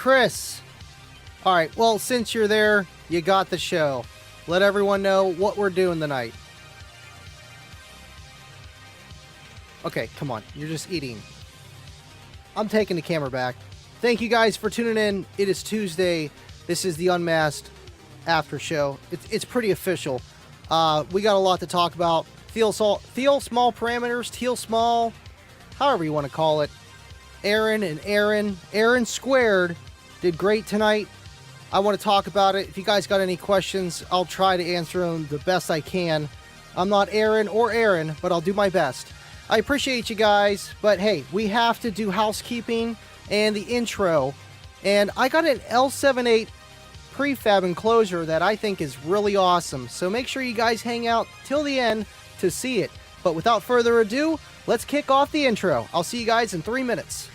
Chris. All right, well, since you're there, you got the show. Let everyone know what we're doing tonight. Okay, come on. You're just eating. I'm taking the camera back. Thank you guys for tuning in. It is Tuesday. This is the Unmasked after show. It's pretty official. We got a lot to talk about. Teal small parameters, teal small, however you want to call it. Aaron squared did great tonight. I want to talk about it. If you guys got any questions, I'll try to answer them the best I can. I'm not Aaron, but I'll do my best. I appreciate you guys, but hey, we have to do housekeeping and the intro. And I got an L78 prefab enclosure that I think is really awesome. So make sure you guys hang out till the end to see it. But without further ado, let's kick off the intro. I'll see you guys in 3 minutes.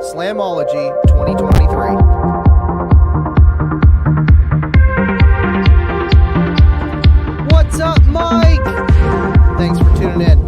Slamology 2023. What's up, Mike? Thanks for tuning in.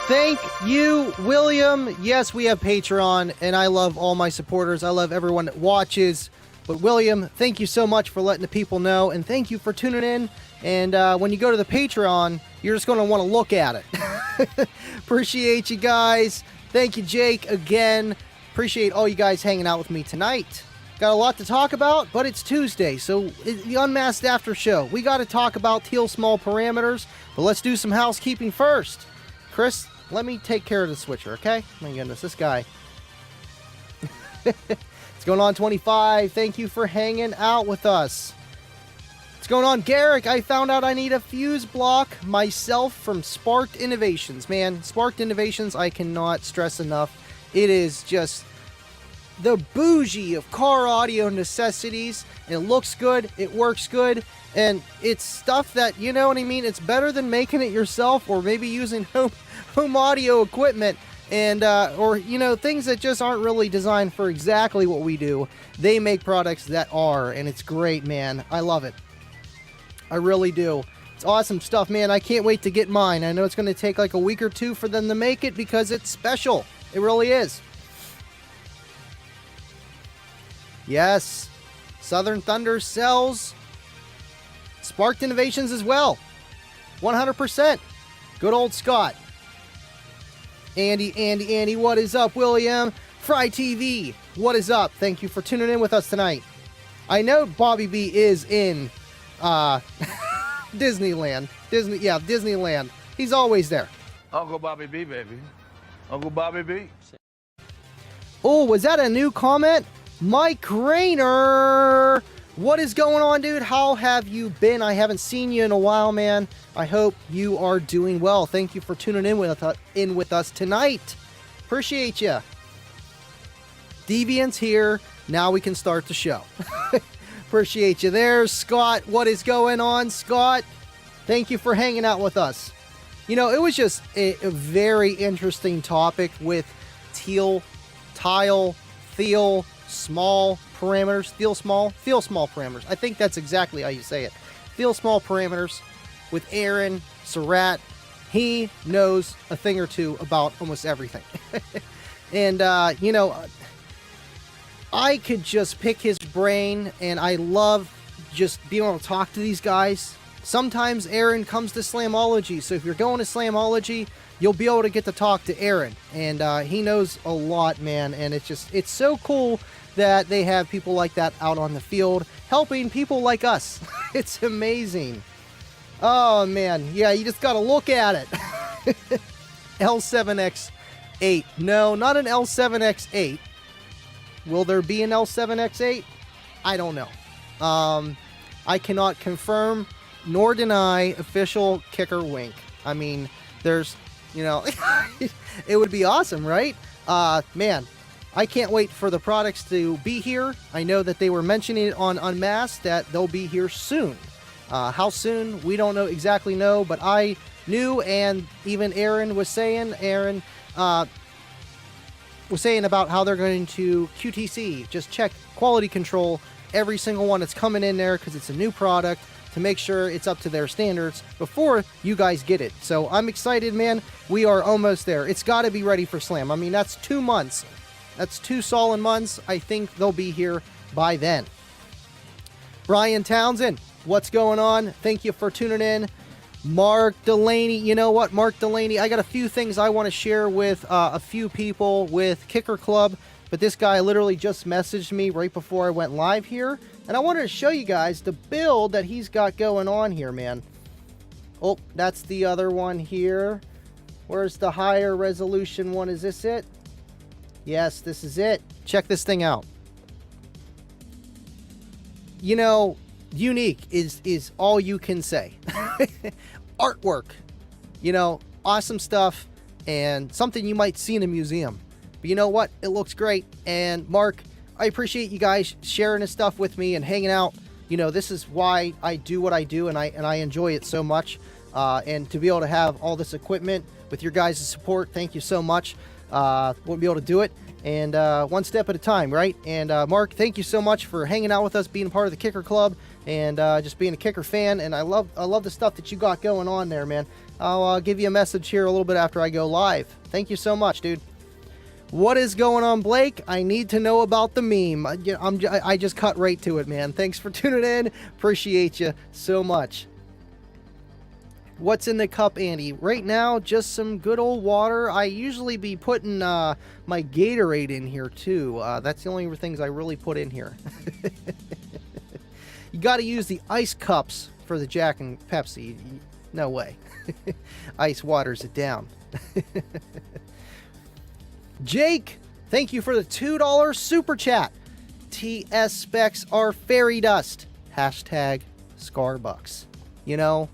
Thank you, William. Yes, we have Patreon, and I love all my supporters. I love everyone that watches. But William, thank you so much for letting the people know, and thank you for tuning in. And when you go to the Patreon, you're just going to want to look at it. Appreciate you guys. Thank you, Jake, again. Appreciate all you guys hanging out with me tonight. Got a lot to talk about, but it's Tuesday, so the Unmasked After Show. We got to talk about teal small parameters, but let's do some housekeeping first. Chris, let me take care of the switcher, okay? My goodness, this guy. What's going on, 25? Thank you for hanging out with us. What's going on, Garrick? I found out I need a fuse block myself from Sparked Innovations. Man, Sparked Innovations, I cannot stress enough. It is just the bougie of car audio necessities. It looks good, it works good, and it's stuff that, you know what I mean, it's better than making it yourself or maybe using home audio equipment and or, you know, things that just aren't really designed for exactly what we do. They make products that are, and it's great, man. I love it. I really do. It's awesome stuff, man. I can't wait to get mine. I know it's going to take like a week or two for them to make it because it's special. It really is. Yes, Southern Thunder sells Sparked Innovations as well. 100%. Good old Scott. Andy, what is up, William? Fry TV, what is up? Thank you for tuning in with us tonight. I know Bobby B is in Disneyland. Disneyland. He's always there. Uncle Bobby B, baby. Uncle Bobby B. Oh, was that a new comment? Mike Rayner. What is going on, dude? How have you been? I haven't seen you in a while, man. I hope you are doing well. Thank you for tuning in with us tonight. Appreciate you. Deviant's here. Now we can start the show. Appreciate you there, Scott. What is going on, Scott? Thank you for hanging out with us. You know, it was just a very interesting topic with tile, small parameters, feel small parameters. I think that's exactly how you say it. Feel small parameters with Aaron Surratt. He knows a thing or two about almost everything. And, you know, I could just pick his brain, and I love just being able to talk to these guys. Sometimes Aaron comes to Slamology, so if you're going to Slamology, you'll be able to get to talk to Aaron, and he knows a lot, man, and it's so cool that they have people like that out on the field helping people like us. It's amazing. Oh, man, yeah, you just gotta look at it. L7X8. No, not an L7X8. Will there be an L7X8? I don't know. I cannot confirm nor deny official kicker wink. I mean, there's, you know, it would be awesome, right? Man, I can't wait for the products to be here. I know that they were mentioning it on UnMasked that they'll be here soon. How soon, we don't exactly know, but I knew, and even Aaron was saying, about how they're going to QTC, just check quality control, every single one that's coming in there because it's a new product, to make sure it's up to their standards before you guys get it. So I'm excited, man. We are almost there. It's got to be ready for Slam. I mean, that's 2 months. That's 2 solid months. I think they'll be here by then. Brian Townsend, what's going on? Thank you for tuning in. Mark Delaney, you know what, Mark Delaney, I got a few things I want to share with a few people with Kicker Club, but this guy literally just messaged me right before I went live here, and I wanted to show you guys the build that he's got going on here, man. Oh, that's the other one here. Where's the higher resolution one? Is this it? Yes, this is it. Check this thing out. You know, unique is all you can say. Artwork, you know, awesome stuff, and something you might see in a museum. But you know what? It looks great. And Mark, I appreciate you guys sharing this stuff with me and hanging out. You know, this is why I do what I do, and I enjoy it so much. And to be able to have all this equipment with your guys' support, thank you so much. Wouldn't be able to do it. And one step at a time, right? And Mark, thank you so much for hanging out with us, being part of the Kicker Club, and just being a Kicker fan. And I love the stuff that you got going on there, man. I'll give you a message here a little bit after I go live. Thank you so much, dude. What is going on, Blake? I need to know about the meme. I just cut right to it, man. Thanks for tuning in. Appreciate you so much. What's in the cup, Andy? Right now, just some good old water. I usually be putting my Gatorade in here, too. That's the only things I really put in here. You got to use the ice cups for the Jack and Pepsi. No way. Ice waters it down. Jake, thank you for the $2 super chat. TS specs are fairy dust. Hashtag Scarbucks. You know,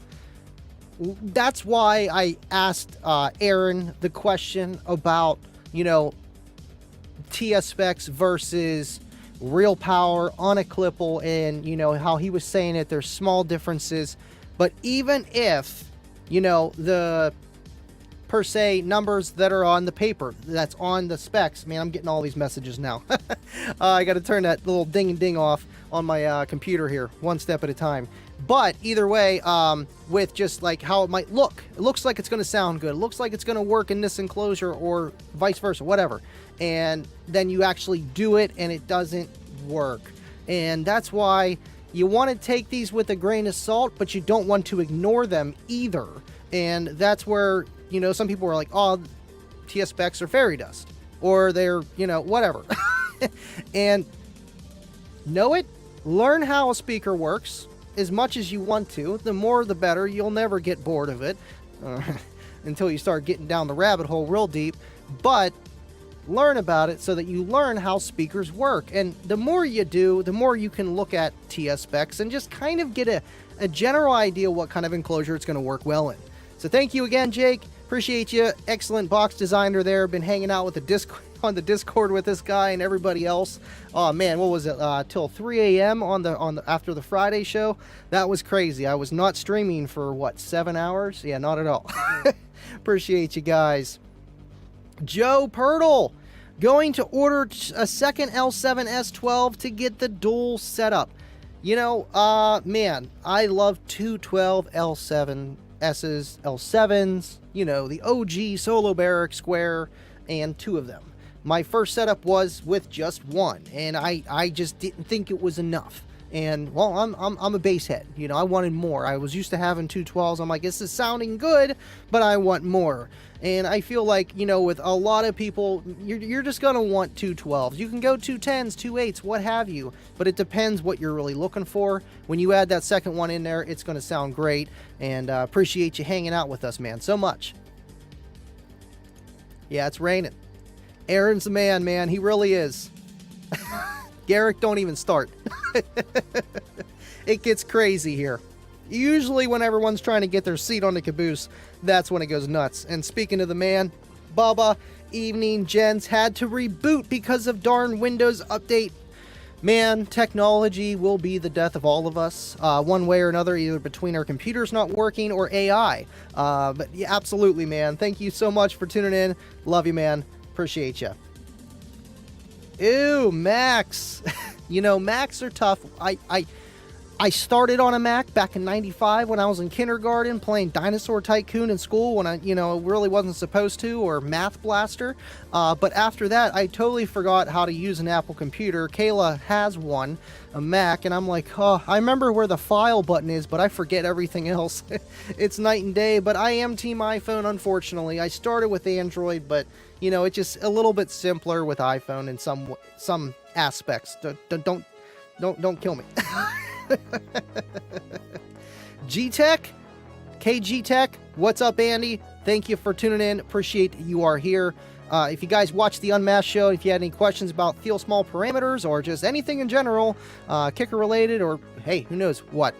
that's why I asked Aaron the question about, you know, TS specs versus real power on a clipple, and you know how he was saying it, there's small differences, but even if you know the per se numbers that are on the paper that's on the specs, man, I'm getting all these messages now. I got to turn that little ding and ding off on my computer here, one step at a time. But either way, with just like how it might look, it looks like it's going to sound good, it looks like it's going to work in this enclosure or vice versa, whatever, and then you actually do it and it doesn't work. And that's why you want to take these with a grain of salt, but you don't want to ignore them either. And that's where, you know, some people are like, oh, TS specs are fairy dust, or they're, you know, whatever. And know it, learn how a speaker works as much as you want to. The more the better. You'll never get bored of it until you start getting down the rabbit hole real deep. But learn about it so that you learn how speakers work. And the more you do, the more you can look at TS specs and just kind of get a general idea what kind of enclosure it's going to work well in. So thank you again, Jake. Appreciate you. Excellent box designer there. Been hanging out with the on the Discord with this guy and everybody else. Oh man, what was it? Till 3 a.m. on the after the Friday show. That was crazy. I was not streaming for what, 7 hours? Yeah, not at all. Appreciate you guys. Joe Pirtle, going to order a second L7S12 to get the dual setup. You know, man, I love 212 L7S's, L7s, you know, the OG Solo Barrack Square, and 2 of them. My first setup was with just 1, and I just didn't think it was enough. And well, I'm a bass head, you know, I wanted more. I was used to having 212s. I'm like, this is sounding good, but I want more. And I feel like, you know, with a lot of people, you're just gonna want 212s. You can go 210s, 28s, what have you, but it depends what you're really looking for. When you add that second one in there, it's gonna sound great. And appreciate you hanging out with us, man, so much. Yeah, it's raining. Aaron's the man, he really is. Garrick, don't even start. It gets crazy here. Usually when everyone's trying to get their seat on the caboose, that's when it goes nuts. And speaking of the man, Bubba, evening, gents, had to reboot because of darn Windows update. Man, technology will be the death of all of us, one way or another, either between our computers not working or AI. But yeah, absolutely, man. Thank you so much for tuning in. Love you, man. Appreciate you. Ew, Macs. You know, Macs are tough. I started on a Mac back in '95 when I was in kindergarten playing Dinosaur Tycoon in school when I, you know, really wasn't supposed to, or Math Blaster. But after that, I totally forgot how to use an Apple computer. Kayla has one, a Mac, and I'm like, oh, I remember where the file button is, but I forget everything else. It's night and day, but I am team iPhone, unfortunately. I started with Android, but, you know, it's just a little bit simpler with iPhone in some aspects. Don't kill me. G-Tech, KG-Tech, what's up, Andy? Thank you for tuning in. Appreciate that you are here. If you guys watch the Unmasked show, if you had any questions about Feel Small parameters or just anything in general, kicker related, or hey, who knows what,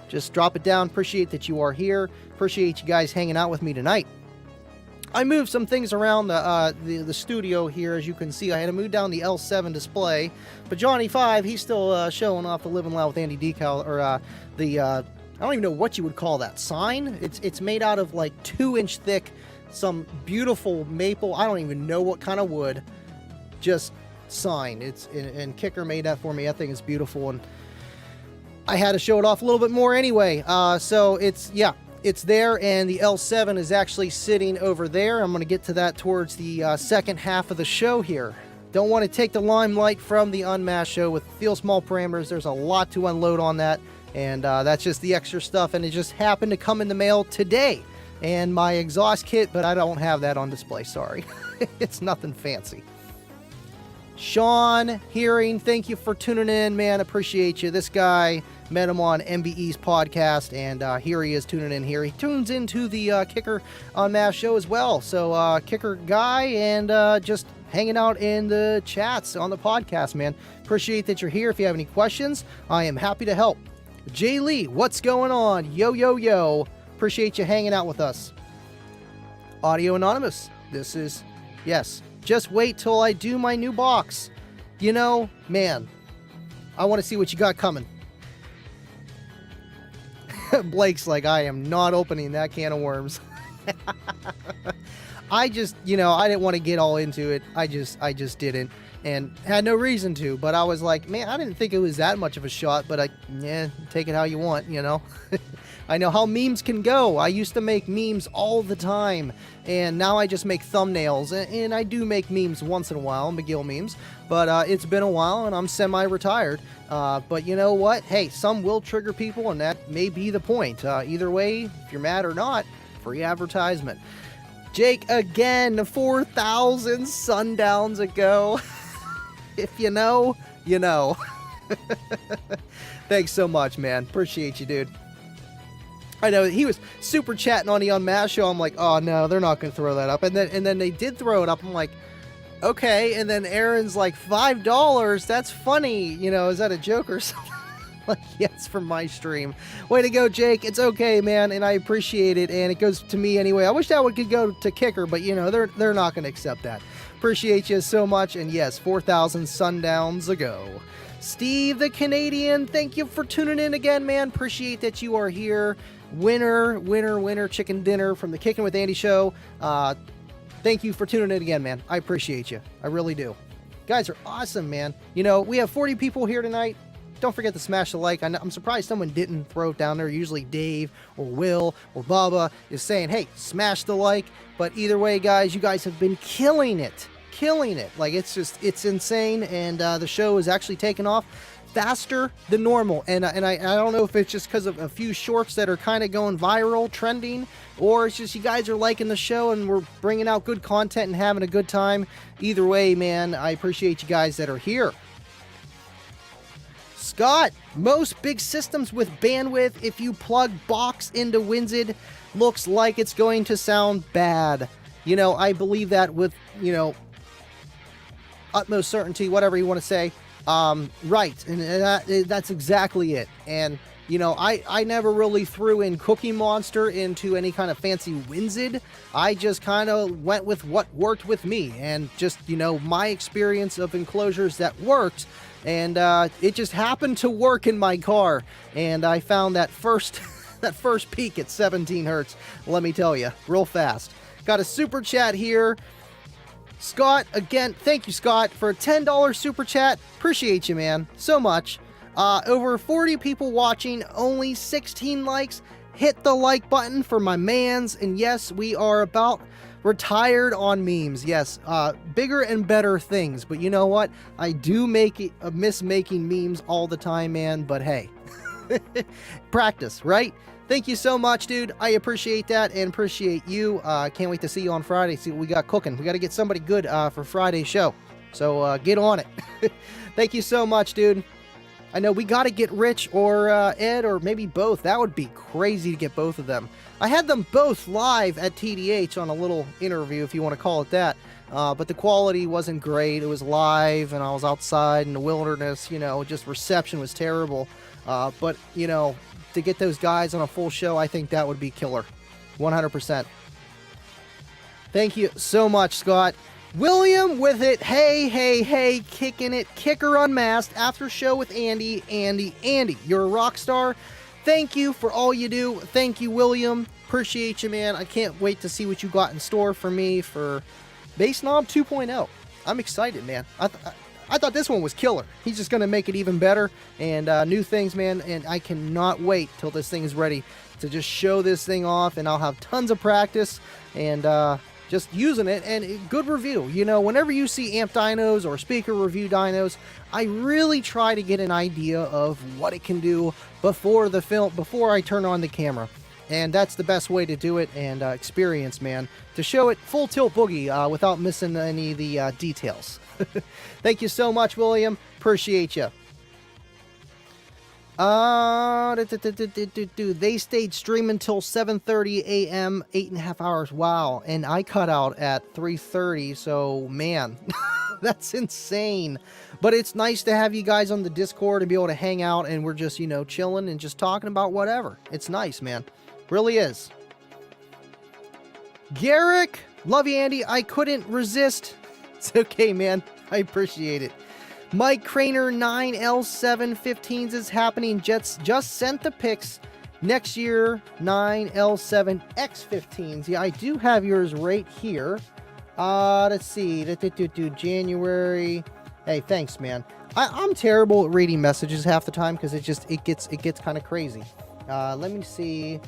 just drop it down. Appreciate that you are here. Appreciate you guys hanging out with me tonight. I moved some things around the studio here. As you can see, I had to move down the L7 display, but Johnny 5, he's still showing off the Living Loud with Andy decal, or I don't even know what you would call that sign. It's made out of like 2-inch thick, some beautiful maple. I don't even know what kind of wood. Just sign. And Kicker made that for me. That thing is beautiful, and I had to show it off a little bit more anyway. So it's there, and the L7 is actually sitting over there. I'm going to get to that towards the second half of the show here. Don't want to take the limelight from the Unmasked show with Feel Small parameters. There's a lot to unload on that, and that's just the extra stuff, and it just happened to come in the mail today. And my exhaust kit, but I don't have that on display, sorry. It's nothing fancy. Sean Hearing, thank you for tuning in, man. Appreciate you. This guy, met him on MBE's podcast, and here he is tuning in here. He tunes into the Kicker Unmasked show as well. So Kicker guy, and just hanging out in the chats on the podcast, man. Appreciate that you're here. If you have any questions, I am happy to help. Jay Lee, what's going on? Yo, yo, yo. Appreciate you hanging out with us. Audio Anonymous, this is, yes, Just wait till I do my new box. You know, man, I want to see what you got coming. Blake's like, I am not opening that can of worms. I just, you know, I didn't want to get all into it. I just didn't, and had no reason to. But I was like, man, I didn't think it was that much of a shot. But yeah, take it how you want, you know. I know how memes can go. I used to make memes all the time, and now I just make thumbnails. And I do make memes once in a while, McGill memes. But it's been a while, and I'm semi-retired. But you know what? Hey, some will trigger people, and that may be the point. Either way, if you're mad or not, free advertisement. Jake, again, 4,000 sundowns ago. If you know, you know. Thanks so much, man. Appreciate you, dude. I know he was super chatting on the UnMasked show. I'm like, oh no, they're not going to throw that up. And then they did throw it up. I'm like, okay. And then Aaron's like, $5. That's funny. You know, is that a joke or something? Like, yes, from my stream. Way to go, Jake. It's okay, man, and I appreciate it. And it goes to me anyway. I wish that one could go to Kicker, but you know they're not going to accept that. Appreciate you so much. And yes, 4,000 sundowns ago. Steve the Canadian, thank you for tuning in again, man. Appreciate that you are here. Winner, chicken dinner from the Kicking with Andy show. Thank you for tuning in again, man. I appreciate you. I really do. Guys are awesome, man. You know, we have 40 people here tonight. Don't forget to smash the like. I'm surprised someone didn't throw it down there. Usually Dave or Will or Bubba is saying, hey, smash the like. But either way, guys, you guys have been killing it. Like, it's insane. And the show is actually taking off faster than normal. And I don't know if it's just because of a few shorts that are kind of going viral, trending, or it's just you guys are liking the show and we're bringing out good content and having a good time. Either way, man, I appreciate you guys that are here. Scott, most big systems with bandwidth, if you plug box into WinZid, looks like it's going to sound bad. You know, I believe that with, you know, utmost certainty, whatever you want to say. Right, and that's exactly it. And, you know, I never really threw in Cookie Monster into any kind of fancy WinZid. I just kind of went with what worked with me, and just, you know, my experience of enclosures that worked. And it just happened to work in my car, and I found that first peak at 17 hertz. Let me tell you, real fast. Got a super chat here. Scott, again, thank you, Scott, for a $10 super chat. Appreciate you, man, so much. Over 40 people watching, only 16 likes. Hit the like button for my mans, and yes, we are about retired on memes. Yes, bigger and better things. But you know what? I do miss making memes all the time, man. But hey, practice, right? Thank you so much, dude. I appreciate that and appreciate you. Can't wait to see you on Friday. See what we got cooking. We got to get somebody good for Friday's show. So get on it. Thank you so much, dude. I know we got to get Rich or Ed or maybe both. That would be crazy to get both of them. I had them both live at TDH on a little interview, if you want to call it that. But the quality wasn't great. It was live, and I was outside in the wilderness. You know, just reception was terrible. But, you know, to get those guys on a full show, I think that would be killer. 100%. Thank you so much, Scott. William with it. Hey, kicking it. Kicker Unmasked. After show with Andy. Andy, you're a rock star. Thank you for all you do. Thank you, William. Appreciate you, man. I can't wait to see what you got in store for me for Bass Knob 2.0. I'm excited, man. I thought this one was killer. He's just going to make it even better and new things, man. And I cannot wait till this thing is ready to just show this thing off. And I'll have tons of practice and just using it, and good review. You know, whenever you see amp dynos or speaker review dynos, I really try to get an idea of what it can do before I turn on the camera. And that's the best way to do it, and experience, man, to show it full tilt boogie without missing any of the details. Thank you so much, William. Appreciate you. They stayed streaming until 7:30 a.m., 8.5 hours. Wow. And I cut out at 3:30. So, man, that's insane. But it's nice to have you guys on the Discord and be able to hang out, and we're just, you know, chilling and just talking about whatever. It's nice, man. Really is. Garrick, love you, Andy. I couldn't resist It's okay, man. I appreciate it. Mike Craner 9L715s is happening. Jets just sent the pics. Next year, 9L7X15s. Yeah, I do have yours right here. Let's see. January. Hey, thanks, man. I'm terrible at reading messages half the time because it gets kind of crazy. Let me see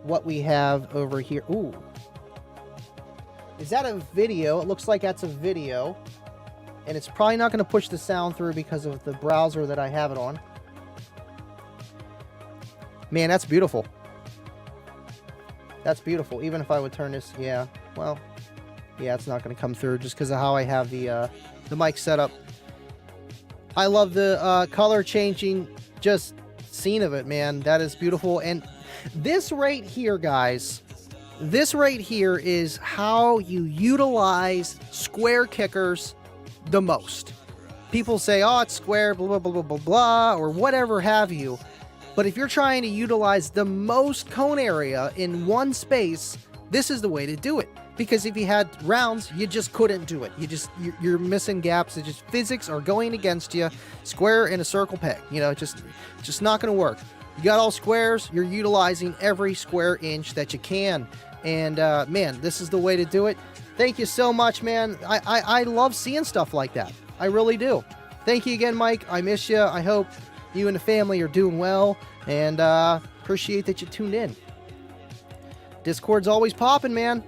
what we have over here. Ooh. Is that a video? It looks like that's a video. And it's probably not going to push the sound through because of the browser that I have it on. Man, that's beautiful. That's beautiful. Even if I would turn this, yeah. Well, yeah, it's not going to come through just because of how I have the mic set up. I love the color changing just scene of it, man. That is beautiful. And this right here, guys, this right here is how you utilize square kickers the most. People say, oh, it's square, blah, blah, blah, blah, blah, blah, or whatever have you. But if you're trying to utilize the most cone area in one space, this is the way to do it. Because if you had rounds, you just couldn't do it. You're missing gaps. It just physics are going against you. Square and a circle peg, you know, just not going to work. You got all squares. You're utilizing every square inch that you can. And man, this is the way to do it. Thank you so much, man. I love seeing stuff like that. I really do. Thank you again, Mike. I miss you. I hope you and the family are doing well, and appreciate that you tuned in. Discord's always popping, man.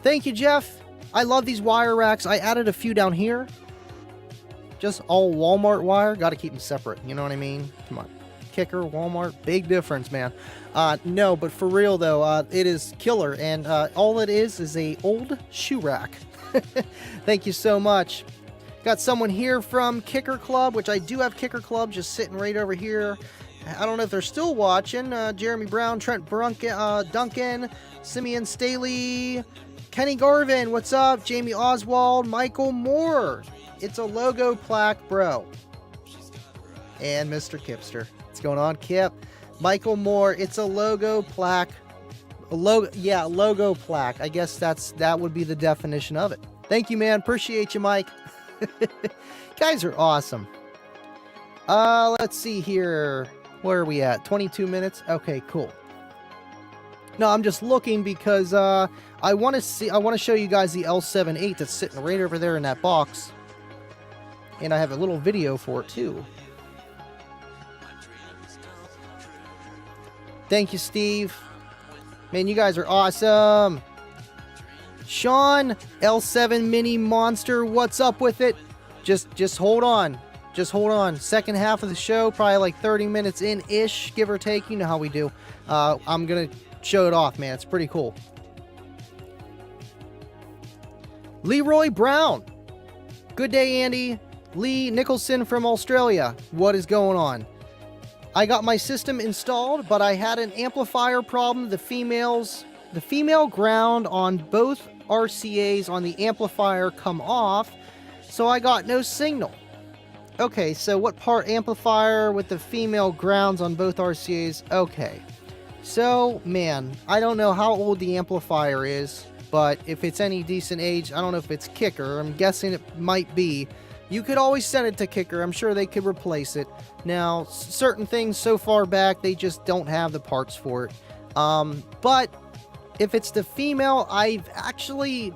Thank you, Jeff. I love these wire racks. I added a few down here. Just all Walmart wire. Got to keep them separate. You know what I mean? Come on. Kicker, Walmart, big difference, man. No, but for real, though, it is killer, and all it is a old shoe rack. Thank you so much. Got someone here from Kicker Club, which I do have Kicker Club just sitting right over here. I don't know if they're still watching. Jeremy Brown, Trent Duncan, Simeon Staley, Kenny Garvin, what's up? Jamie Oswald, Michael Moore. It's a logo plaque, bro. And Mr. Kipster. What's going on, Kip? Michael Moore, it's a logo plaque. Logo plaque. I guess that would be the definition of it. Thank you, man. Appreciate you, Mike. Guys are awesome. Let's see here. Where are we at? 22 minutes? Okay, cool. No, I'm just looking because I want to show you guys the L78 that's sitting right over there in that box. And I have a little video for it too. Thank you, Steve. Man, you guys are awesome. Sean, L7 Mini Monster, what's up with it? Just hold on. Just hold on. Second half of the show, probably like 30 minutes in-ish, give or take. You know how we do. I'm going to show it off, man. It's pretty cool. Leroy Brown. Good day, Andy. Lee Nicholson from Australia. What is going on? I got my system installed, but I had an amplifier problem. The female ground on both RCAs on the amplifier come off, so I got no signal. Okay, so what part amplifier with the female grounds on both RCAs? Okay. So, man, I don't know how old the amplifier is, but if it's any decent age, I don't know if it's Kicker. I'm guessing it might be. You could always send it to Kicker. I'm sure they could replace it. Now, certain things so far back, they just don't have the parts for it. But if it's the female, I've actually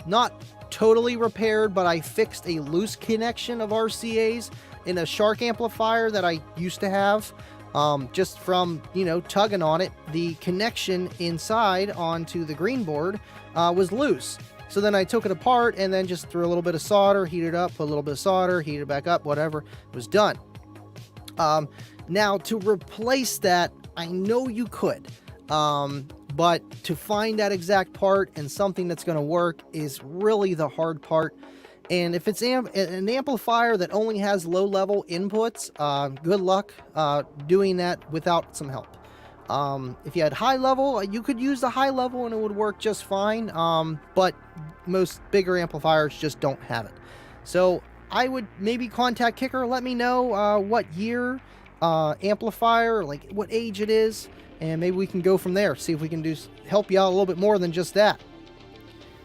not totally repaired, but I fixed a loose connection of RCAs in a Shark amplifier that I used to have. Just from, you know, tugging on it, the connection inside onto the green board was loose. So then I took it apart and then just threw a little bit of solder, heated it up, put a little bit of solder, heated it back up, whatever. It was done. Now, to replace that, I know you could. But to find that exact part and something that's going to work is really the hard part. And if it's an amplifier that only has low-level inputs, good luck doing that without some help. If you had high level, you could use the high level and it would work just fine. But most bigger amplifiers just don't have it. So I would maybe contact Kicker. Let me know what year amplifier, like what age it is, and maybe we can go from there. See if we can help you out a little bit more than just that.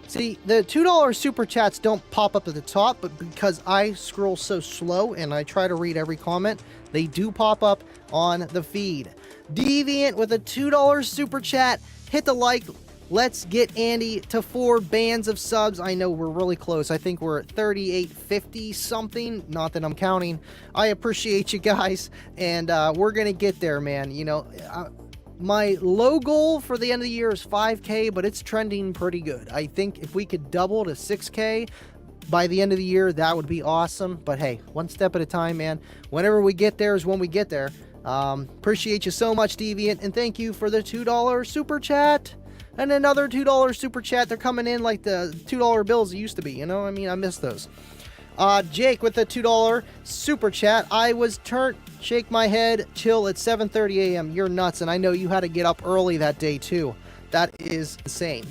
See, the $2 super chats don't pop up at the top, but because I scroll so slow and I try to read every comment, they do pop up on the feed. Deviant with a $2 super chat. Hit the like. Let's get Andy to 4 bands of subs. I know we're really close. I think we're at 3850 something. Not that I'm counting. I appreciate you guys, and we're gonna get there, man. You know, my low goal for the end of the year is 5K, but it's trending pretty good. I think if we could double to 6K by the end of the year, that would be awesome. But hey, one step at a time, man. Whenever we get there is when we get there. Appreciate you so much, Deviant, and thank you for the $2 super chat. And another $2 super chat. They're coming in like the $2 bills it used to be, you know? I mean, I miss those. Jake with the $2 super chat. I was shake my head, chill at 7:30 a.m. You're nuts, and I know you had to get up early that day too. That is insane.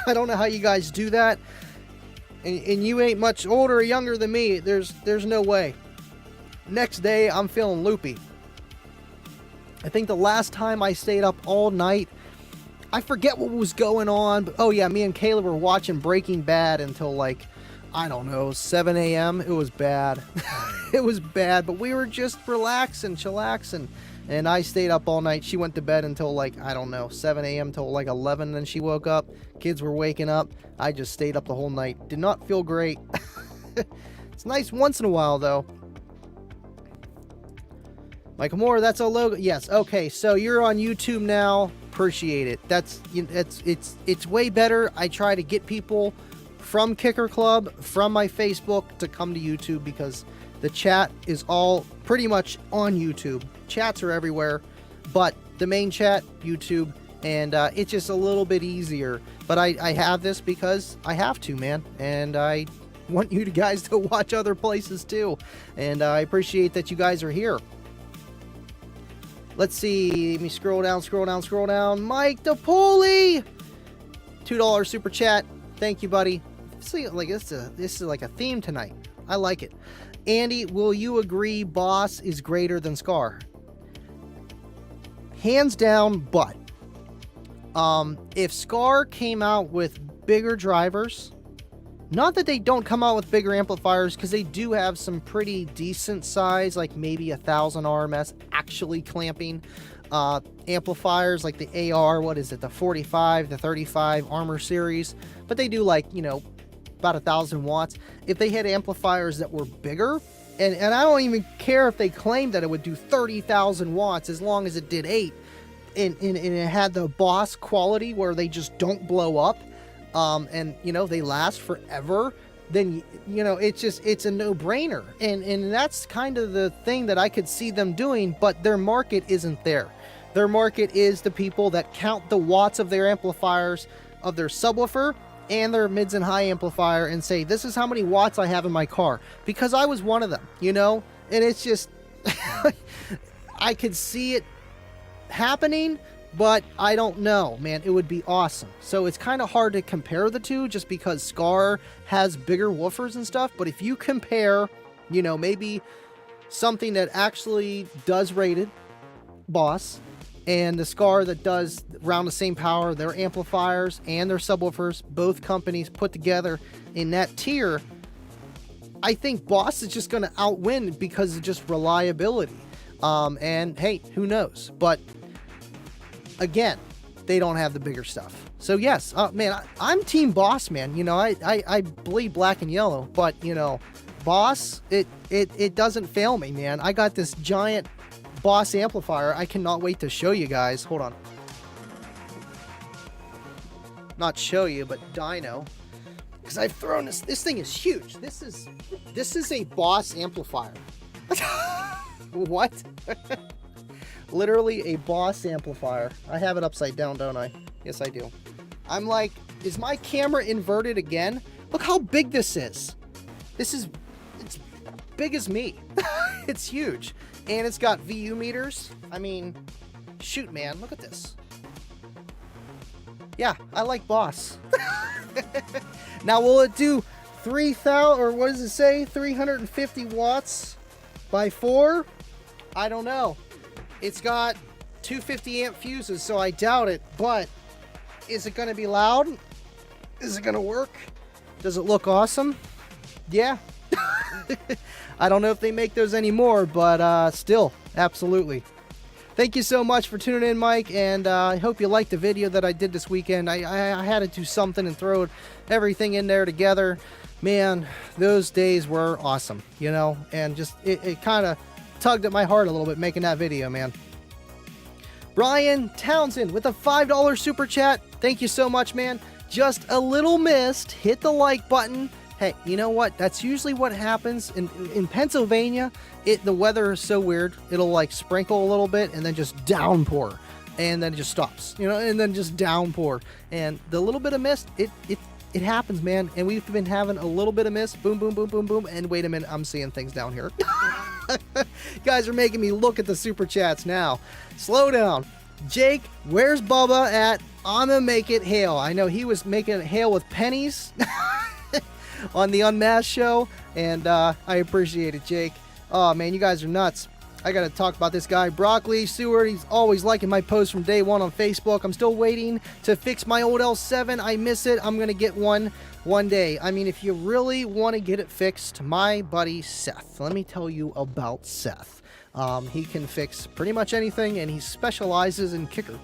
I don't know how you guys do that. And you ain't much older or younger than me. There's no way. Next day, I'm feeling loopy. I think the last time I stayed up all night, I forget what was going on, but oh yeah, me and Kayla were watching Breaking Bad until like, I don't know, 7 a.m. It was bad. It was bad, but we were just relaxing, chillaxing, and I stayed up all night. She went to bed until like, I don't know, 7 a.m. till like 11, and she woke up. Kids were waking up. I just stayed up the whole night. Did not feel great. It's nice once in a while, though. Michael Moore, that's a logo. Yes, okay, so you're on YouTube now. Appreciate it. It's way better. I try to get people from Kicker Club, from my Facebook, to come to YouTube because the chat is all pretty much on YouTube. Chats are everywhere, but the main chat, YouTube, and it's just a little bit easier. But I have this because I have to, man, and I want you guys to watch other places too, and I appreciate that you guys are here. Let's see. Let me scroll down. Mike DePoli, $2 super chat. Thank you, buddy. See, like this is like a theme tonight. I like it. Andy, will you agree Boss is greater than Scar? Hands down, but if Scar came out with bigger drivers, not that they don't come out with bigger amplifiers, because they do have some pretty decent size, like maybe 1,000 RMS actually clamping amplifiers, like the AR, what is it, the 45, the 35 Armor series, but they do like, you know, about 1,000 watts. If they had amplifiers that were bigger, and I don't even care if they claimed that it would do 30,000 watts as long as it did 8, and it had the Boss quality where they just don't blow up, and you know, they last forever, then you know, it's a no-brainer, and that's kind of the thing that I could see them doing, but their market isn't there. Their market is the people that count the watts of their amplifiers, of their subwoofer and their mids and high amplifier, and say, this is how many watts I have in my car, because I was one of them, you know. And it's just I could see it happening, but I don't know, man. It would be awesome. So it's kind of hard to compare the two, just because Scar has bigger woofers and stuff. But if you compare, you know, maybe something that actually does rated Boss and the Scar that does around the same power, their amplifiers and their subwoofers, both companies put together in that tier, I think Boss is just going to outwin because of just reliability. And hey, who knows? But again, they don't have the bigger stuff. So yes, man, I'm Team Boss, man. You know, I bleed black and yellow, but you know, Boss, it doesn't fail me, man. I got this giant Boss amplifier. I cannot wait to show you guys. Hold on. Not show you, but dyno. Because I've thrown this. This thing is huge. This is a Boss amplifier. What? Literally a Boss amplifier. I have it upside down, don't I? Yes, I do. I'm like, is my camera inverted again? Look how big this is. It's big as me. It's huge. And it's got VU meters. I mean, shoot, man, look at this. Yeah, I like Boss. Now, will it do 3,000, or what does it say? 350 watts by 4? I don't know. It's got 250 amp fuses, so I doubt it, but is it going to be loud? Is it gonna work? Does it look awesome? Yeah. I don't know if they make those anymore, but still, absolutely. Thank you so much for tuning in, Mike, and I hope you liked the video that I did this weekend. I had to do something and throw everything in there together. Man, those days were awesome, you know, and just it kind of tugged at my heart a little bit making that video, man. Brian Townsend with a $5 super chat. Thank you so much, man. Just a little missed. Hit the like button. Hey, you know what? That's usually what happens in Pennsylvania. The weather is so weird. It'll like sprinkle a little bit and then just downpour, and then it just stops, you know, and then just downpour. And the little bit of mist, it happens, man. And we've been having a little bit of mist, boom, boom, boom, boom, boom. And wait a minute, I'm seeing things down here. Guys are making me look at the super chats now. Slow down. Jake, where's Bubba at? I'ma make it hail. I know he was making it hail with pennies on the Unmasked show, and I appreciate it, Jake. Oh man, you guys are nuts. I gotta talk about this guy, Broccoli Seward. He's always liking my posts from day one on Facebook. I'm still waiting to fix my old L7. I miss it. I'm gonna get one day. I mean, if you really want to get it fixed, my buddy Seth. Let me tell you about Seth. He can fix pretty much anything, and he specializes in kicker.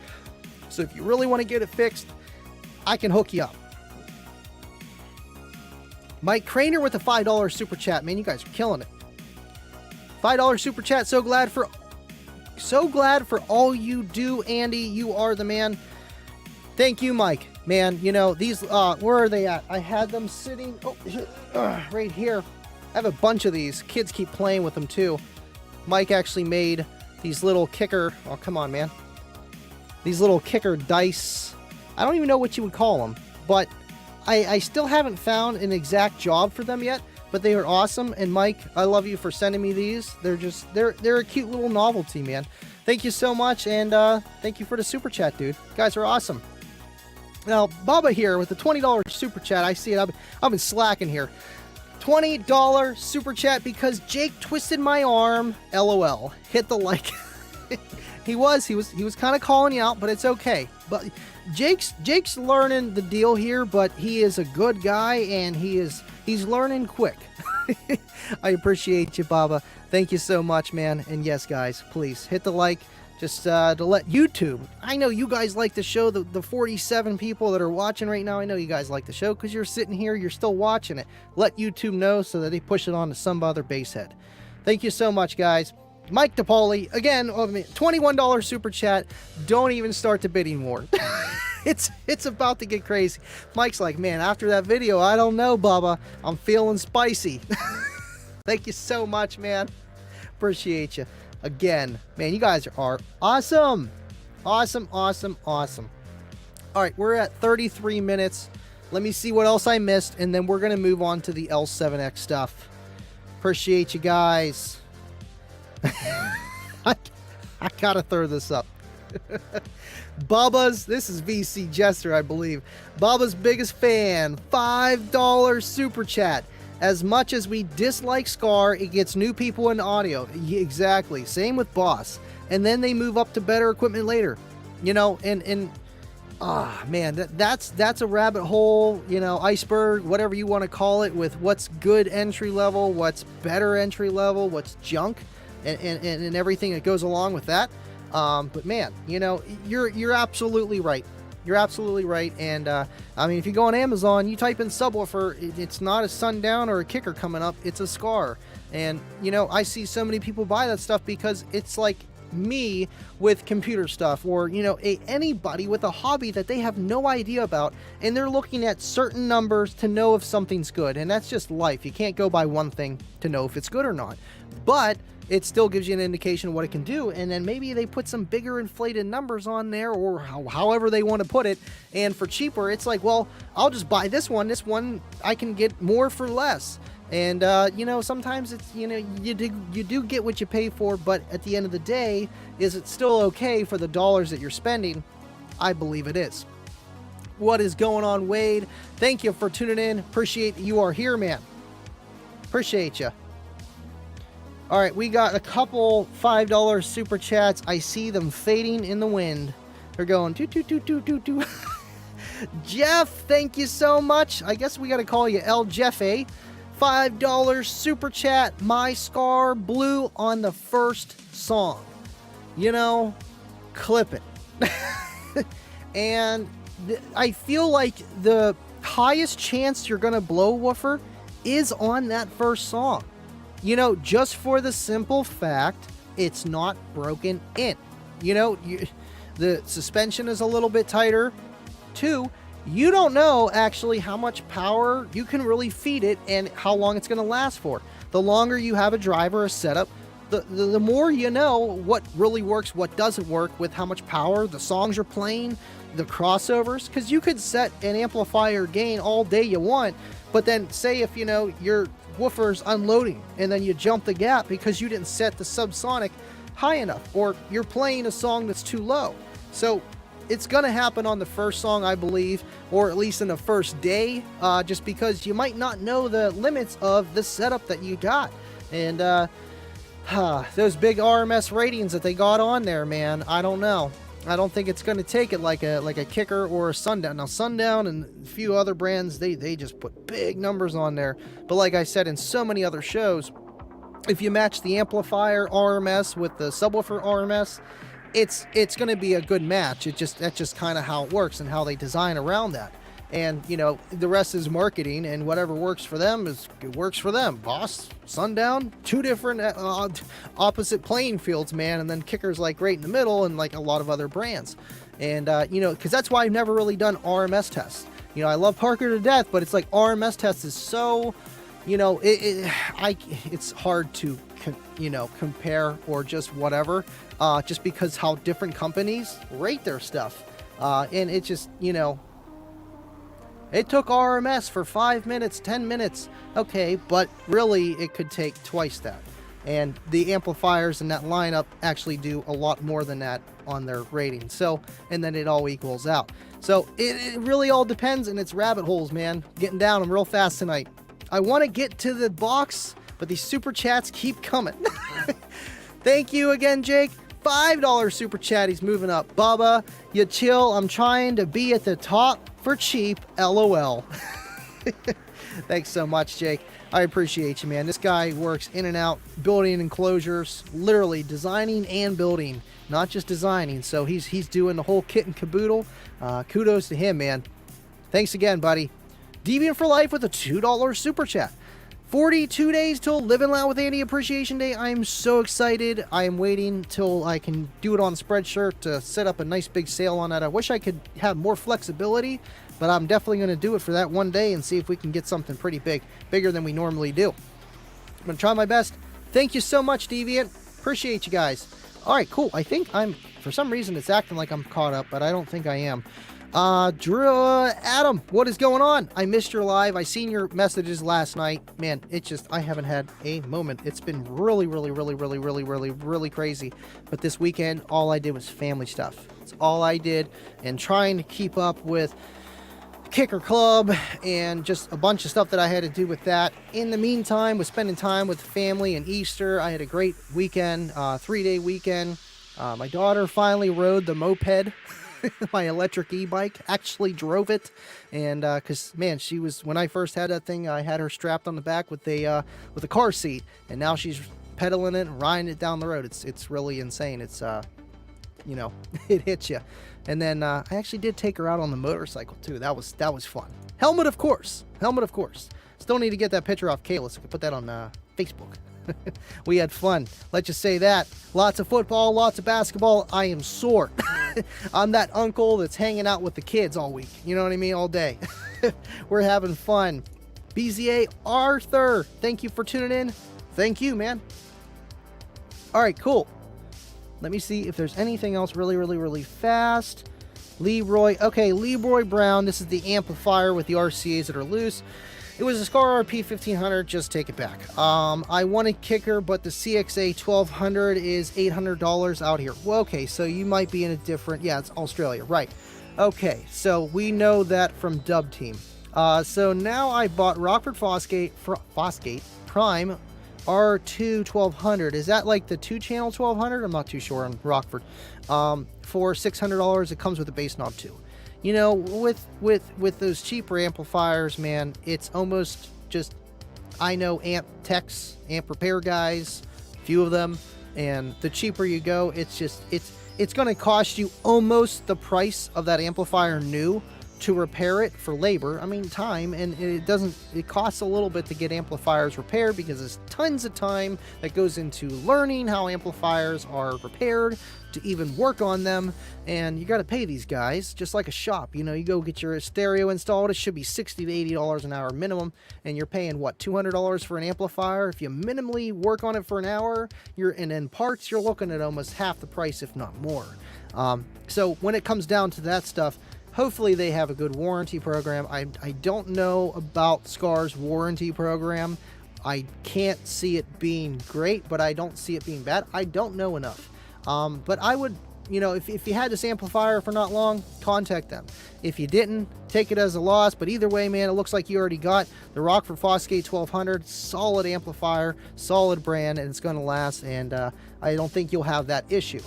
So if you really want to get it fixed, I can hook you up. Mike Craner with a $5 super chat. Man, you guys are killing it. $5 super chat. So glad for all you do, Andy. You are the man. Thank you, Mike. Man, you know, these, where are they at? I had them sitting right here. I have a bunch of these. Kids keep playing with them too. Mike actually made these little kicker, oh, come on, man. These little kicker dice. I don't even know what you would call them, but I still haven't found an exact job for them yet, but they are awesome. And Mike, I love you for sending me these. They're a cute little novelty, man. Thank you so much, and thank you for the super chat, dude. You guys are awesome. Now, Bubba here with the $20 super chat. I see it. I've been slacking here. $20 super chat because Jake twisted my arm. LOL. Hit the like. He was kind of calling you out, but it's okay. But Jake's learning the deal here, but he is a good guy, and he's learning quick. I appreciate you, Baba. Thank you so much, man. And yes, guys, please hit the like, just to let YouTube. I know you guys like the show. The 47 people that are watching right now, I know you guys like the show because you're sitting here, you're still watching it. Let YouTube know so that they push it on to some other basehead. Thank you so much, guys. Mike DePauli, again, $21 super chat. Don't even start the bidding war. It's about to get crazy. Mike's like, man, after that video, I don't know, Bubba. I'm feeling spicy. Thank you so much, man. Appreciate you. Again, man, you guys are awesome. Awesome, awesome, awesome. All right, we're at 33 minutes. Let me see what else I missed, and then we're going to move on to the L7X stuff. Appreciate you guys. I gotta throw this up. Bubba's, this is VC Jester, I believe. Bubba's biggest fan, $5 super chat. As much as we dislike Scar, it gets new people in audio. Yeah, exactly. Same with Boss. And then they move up to better equipment later. You know, and man, that's a rabbit hole, you know, iceberg, whatever you want to call it, with what's good entry level, what's better entry level, what's junk. And everything that goes along with that. But man, you know, you're absolutely right. You're absolutely right. And I mean, if you go on Amazon, you type in subwoofer, it's not a sundown or a kicker coming up, it's a Scar. And you know, I see so many people buy that stuff because it's like me with computer stuff, or you know, anybody with a hobby that they have no idea about, and they're looking at certain numbers to know if something's good. And that's just life. You can't go by one thing to know if it's good or not. But it still gives you an indication of what it can do, and then maybe they put some bigger inflated numbers on there, or however they want to put it, and for cheaper, it's like, well, I'll just buy this one I can get more for less. And you know, sometimes it's, you know, you do get what you pay for, but at the end of the day, is it still okay for the dollars that you're spending? I believe it is. What is going on, Wade? Thank you for tuning in. Appreciate you are here, man. Appreciate you. All right, we got a couple $5 super chats. I see them fading in the wind. They're going toot, toot, toot, toot, toot, toot. Jeff, thank you so much. I guess we got to call you El Jeffe. $5 super chat. My Scar Blue on the first song. You know, clip it. And I feel like the highest chance you're going to blow a woofer is on that first song. You know, just for the simple fact it's not broken in. You know, the suspension is a little bit tighter. 2, you don't know actually how much power you can really feed it and how long it's going to last for. The longer you have a driver, a setup, the more you know what really works, what doesn't work, with how much power the songs you're playing, the crossovers, because you could set an amplifier gain all day you want, but then say if, you know, your woofer's unloading and then you jump the gap because you didn't set the subsonic high enough, or you're playing a song that's too low. So it's going to happen on the first song, I believe, or at least in the first day, just because you might not know the limits of the setup that you got. And those big RMS ratings that they got on there, man, I don't know. I don't think it's going to take it like a Kicker or a Sundown. Now, Sundown and a few other brands, they just put big numbers on there. But like I said in so many other shows, if you match the amplifier RMS with the subwoofer RMS, it's going to be a good match. That's just kind of how it works and how they design around that. And, you know, the rest is marketing, and whatever works for them it works for them. Boss, Sundown, 2 different opposite playing fields, man. And then Kicker's like right in the middle, and like a lot of other brands. And, you know, because that's why I've never really done RMS tests. You know, I love Parker to death, but it's like RMS tests is so, you know, it's hard to, you know, compare or just whatever, just because how different companies rate their stuff. And it just, you know, it took RMS for 5 minutes, 10 minutes. Okay, but really it could take twice that. And the amplifiers in that lineup actually do a lot more than that on their rating. So, and then it all equals out. So it really all depends, and it's rabbit holes, man. Getting down them real fast tonight. I want to get to the box, but these super chats keep coming. Thank you again, Jake. $5 super chat. He's moving up. Bubba, you chill. I'm trying to be at the top for cheap. LOL. Thanks so much, Jake. I appreciate you, man. This guy works in and out, building enclosures, literally designing and building, not just designing. So he's doing the whole kit and caboodle. Kudos to him, man. Thanks again, buddy. Deviant for Life with a $2 super chat. 42 days till Living Loud with Andy Appreciation Day. I'm so excited. I am waiting till I can do it on Spreadshirt to set up a nice big sale on that. I wish I could have more flexibility, but I'm definitely going to do it for that one day and see if we can get something pretty big, bigger than we normally do. I'm going to try my best. Thank you so much, Deviant. Appreciate you guys. All right, cool. I think for some reason it's acting like I'm caught up, but I don't think I am. Adam, what is going on? I missed your live. I seen your messages last night. Man, I haven't had a moment. It's been really crazy. But this weekend, all I did was family stuff. It's all I did. And trying to keep up with Kicker Club and just a bunch of stuff that I had to do with that. In the meantime, was spending time with family and Easter. I had a great weekend, 3-day weekend. My daughter finally rode the moped. My electric e-bike, actually drove it, and because man, she was, when I first had that thing, I had her strapped on the back with a car seat, and now she's pedaling it and riding it down the road. It's really insane. It's you know, it hits you. And then I actually did take her out on the motorcycle too. That was fun. Helmet of course. Still need to get that picture off Kayla so I can put that on Facebook. We had fun. Let's just say that. Lots of football, lots of basketball. I am sore. I'm that uncle that's hanging out with the kids all week. You know what I mean? All day. We're having fun. BZA Arthur, thank you for tuning in. Thank you, man. All right, cool. Let me see if there's anything else really fast. Leroy. Okay, Leroy Brown. This is the amplifier with the RCAs that are loose. It was a Scar RP 1500, just take it back. I wanted Kicker, but the CXA 1200 is $800 out here. Well, okay, so you might be in a different, yeah, it's Australia, right. Okay, so we know that from Dub Team. So now I bought Rockford Fosgate Prime R2 1200. Is that like the 2-channel 1200? I'm not too sure on Rockford. For $600, it comes with a bass knob too. you know, with those cheaper amplifiers, man, it's almost just, I know amp techs, amp repair guys, few of them, and the cheaper you go, it's just, it's going to cost you almost the price of that amplifier new to repair it for labor. I mean, time, and it costs a little bit to get amplifiers repaired because there's tons of time that goes into learning how amplifiers are repaired, to even work on them, and you got to pay these guys just like a shop. You know, you go get your stereo installed, it should be $60 to $80 an hour minimum, and you're paying what, $200 for an amplifier? If you minimally work on it for an hour, and in parts, you're looking at almost half the price, if not more. So when it comes down to that stuff, hopefully they have a good warranty program. I don't know about Scar's warranty program. I can't see it being great, but I don't see it being bad. I don't know enough. But I would, you know, if you had this amplifier for not long, contact them. If you didn't, take it as a loss. But either way, man, it looks like you already got the Rockford Fosgate 1200. Solid amplifier, solid brand, and it's going to last. And I don't think you'll have that issue.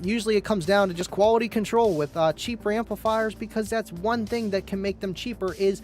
Usually it comes down to just quality control with cheaper amplifiers, because that's one thing that can make them cheaper, is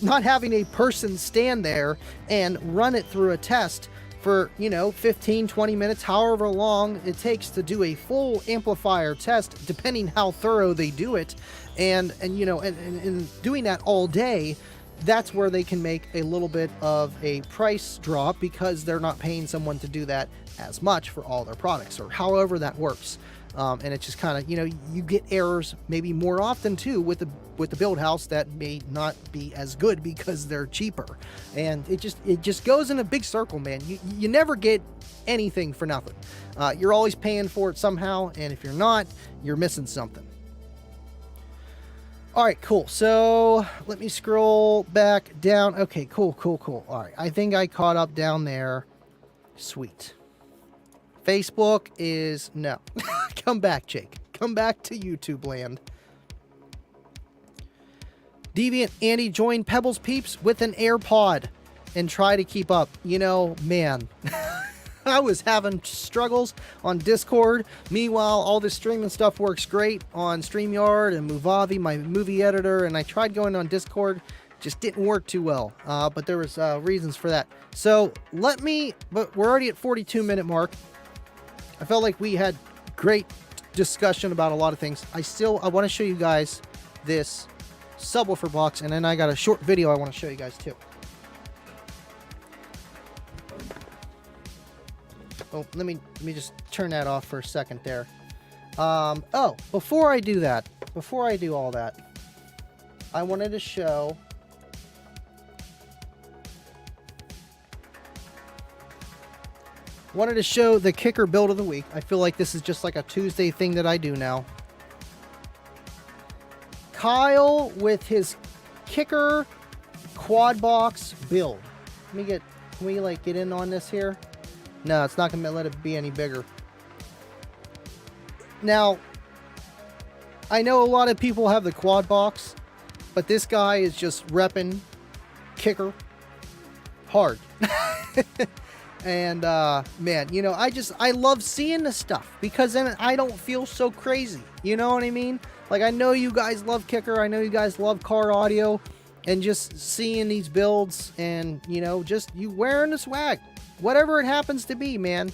not having a person stand there and run it through a test for, you know, 15-20 minutes, however long it takes to do a full amplifier test, depending how thorough they do it, and you know, and doing that all day. That's where they can make a little bit of a price drop, because they're not paying someone to do that as much for all their products, or however that works. And it's just kind of, you know, you get errors maybe more often too with the build house that may not be as good because they're cheaper, and it just goes in a big circle, man. You never get anything for nothing. You're always paying for it somehow, and if you're not, you're missing something. All right, cool. So let me scroll back down. Okay, cool. All right, I think I caught up down there. Sweet. Facebook is no. Come back, Jake. Come back to YouTube land. Deviant Andy joined Pebbles Peeps with an AirPod and try to keep up. You know, man, I was having struggles on Discord. Meanwhile, all this streaming stuff works great on StreamYard and Movavi, my movie editor, and I tried going on Discord. Just didn't work too well, but there was reasons for that. So but we're already at 42-minute mark. I felt like we had great discussion about a lot of things. I want to show you guys this subwoofer box, and then I got a short video I want to show you guys too. Oh, let me just turn that off for a second there. Oh, before I do all that, I wanted to show the kicker build of the week. I feel like this is just like a Tuesday thing that I do now. Kyle with his kicker quad box build. Can we like get in on this here? No, it's not going to let it be any bigger. Now, I know a lot of people have the quad box, but this guy is just repping kicker hard. And man, you know, I love seeing this stuff, because then I don't feel so crazy. You know what I mean? Like, I know you guys love kicker. I know you guys love car audio, and just seeing these builds, and, you know, just you wearing the swag, whatever it happens to be, man.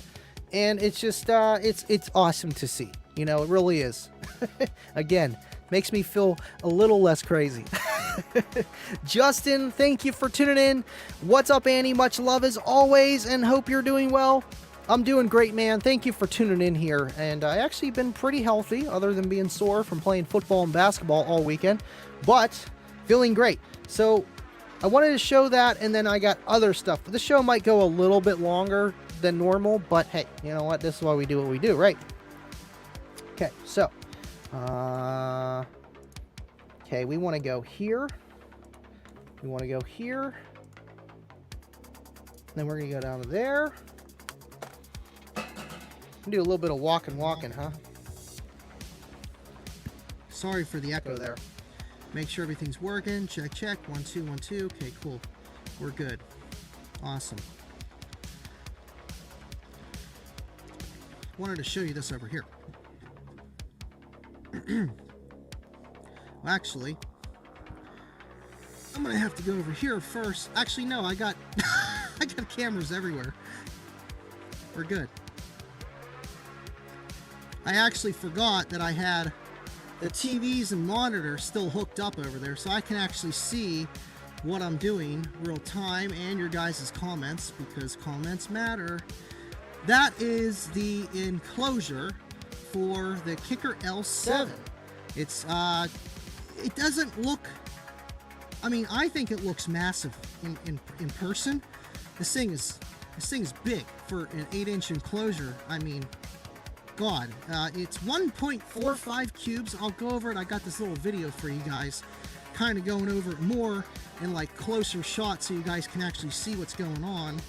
And it's just, it's awesome to see. You know, it really is. Again, makes me feel a little less crazy. Justin, thank you for tuning in. What's up, Annie? Much love as always, and hope you're doing well. I'm doing great, man. Thank you for tuning in here. And I actually been pretty healthy, other than being sore from playing football and basketball all weekend, but feeling great. So I wanted to show that, and then I got other stuff. This show might go a little bit longer than normal, but hey, you know what? This is why we do what we do, right? Okay, so okay, we want to go here. We want to go here. Then we're going to go down to there. Do a little bit of walking, huh? Sorry for the echo there. Make sure everything's working. Check. 1 2 1 2. Okay, cool. We're good. Awesome. Wanted to show you this over here. actually, I'm gonna have to go over here first. Actually, no, I got I got cameras everywhere. We're good. I actually forgot that I had the TVs and monitors still hooked up over there, so I can actually see what I'm doing real time and your guys' comments, because comments matter. That is the enclosure for the Kicker L7. It's it doesn't look, I mean, I think it looks massive in person. This thing is big for an 8-inch enclosure. I mean, God, it's 1.45 cubes. I'll go over it. I got this little video for you guys, kind of going over it more in like closer shots so you guys can actually see what's going on.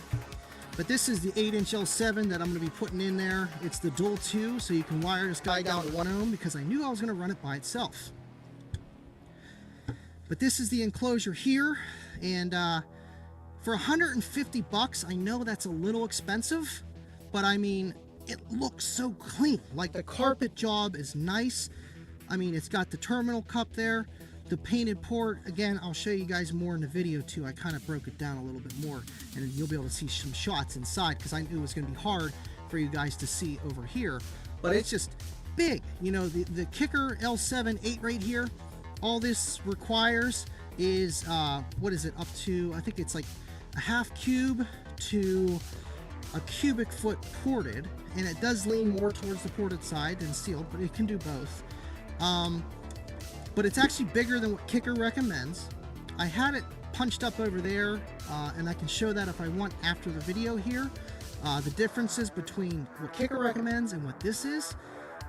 But this is the 8-inch L7 that I'm going to be putting in there. It's the dual 2, so you can wire this guy down to 1 ohm, because I knew I was going to run it by itself. But this is the enclosure here, and for 150 bucks, I know that's a little expensive, but I mean, it looks so clean. Like, the carpet job is nice. I mean, it's got the terminal cup there, the painted port. Again, I'll show you guys more in the video too. I kind of broke it down a little bit more, and you'll be able to see some shots inside, because I knew it was going to be hard for you guys to see over here. But it's just big. You know, the Kicker L7 8 right here, all this requires is, what is it, up to, I think it's like a half cube to a cubic foot ported, and it does lean more towards the ported side than sealed, but it can do both. But it's actually bigger than what Kicker recommends. I had it punched up over there, and I can show that if I want after the video here, the differences between what Kicker recommends and what this is.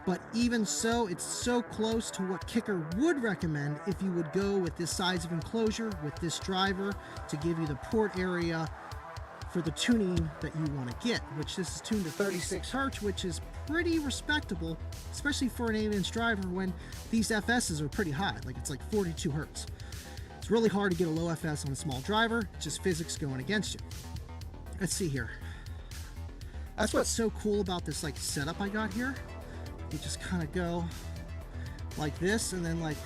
But even so, it's so close to what Kicker would recommend if you would go with this size of enclosure with this driver to give you the port area for the tuning that you want to get, which this is tuned to 36 Hertz, which is pretty respectable, especially for an 8-inch driver when these FSs are pretty high, like it's like 42 Hertz. It's really hard to get a low FS on a small driver. It's just physics going against you. Let's see here. That's what's so cool about this like setup I got here. You just kind of go like this, and then like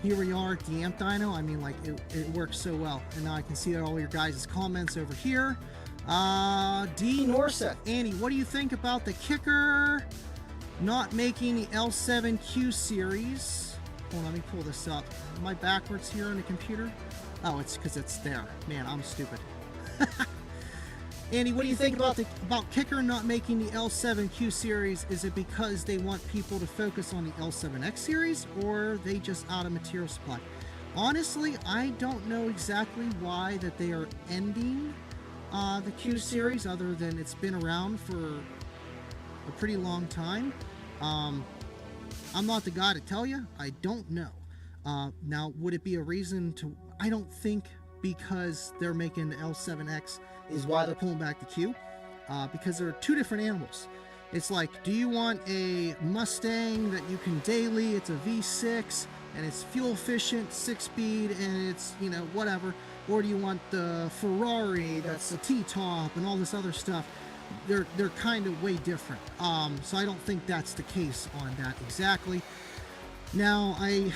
here we are at the amp dyno. I mean, like it works so well. And now I can see all your guys' comments over here. D Norseth, Andy, what do you think about the Kicker not making the L7Q series? Hold on, let me pull this up. Am I backwards here on the computer? Oh, it's because it's there. Man, I'm stupid. Andy, what do you think about Kicker not making the L7Q series? Is it because they want people to focus on the L7X series, or they just out of material supply? Honestly, I don't know exactly why that they are ending the Q series, other than it's been around for a pretty long time. I'm not the guy to tell you. I don't know. Now, would it be a reason to... I don't think because they're making the L7X is why they're pulling back the Q, because they're two different animals. It's like, do you want a Mustang that you can daily, it's a V6 and it's fuel efficient, 6-speed, and it's, you know, whatever, or do you want the Ferrari that's a T-top and all this other stuff? They're kind of way different. So I don't think that's the case on that exactly. Now, I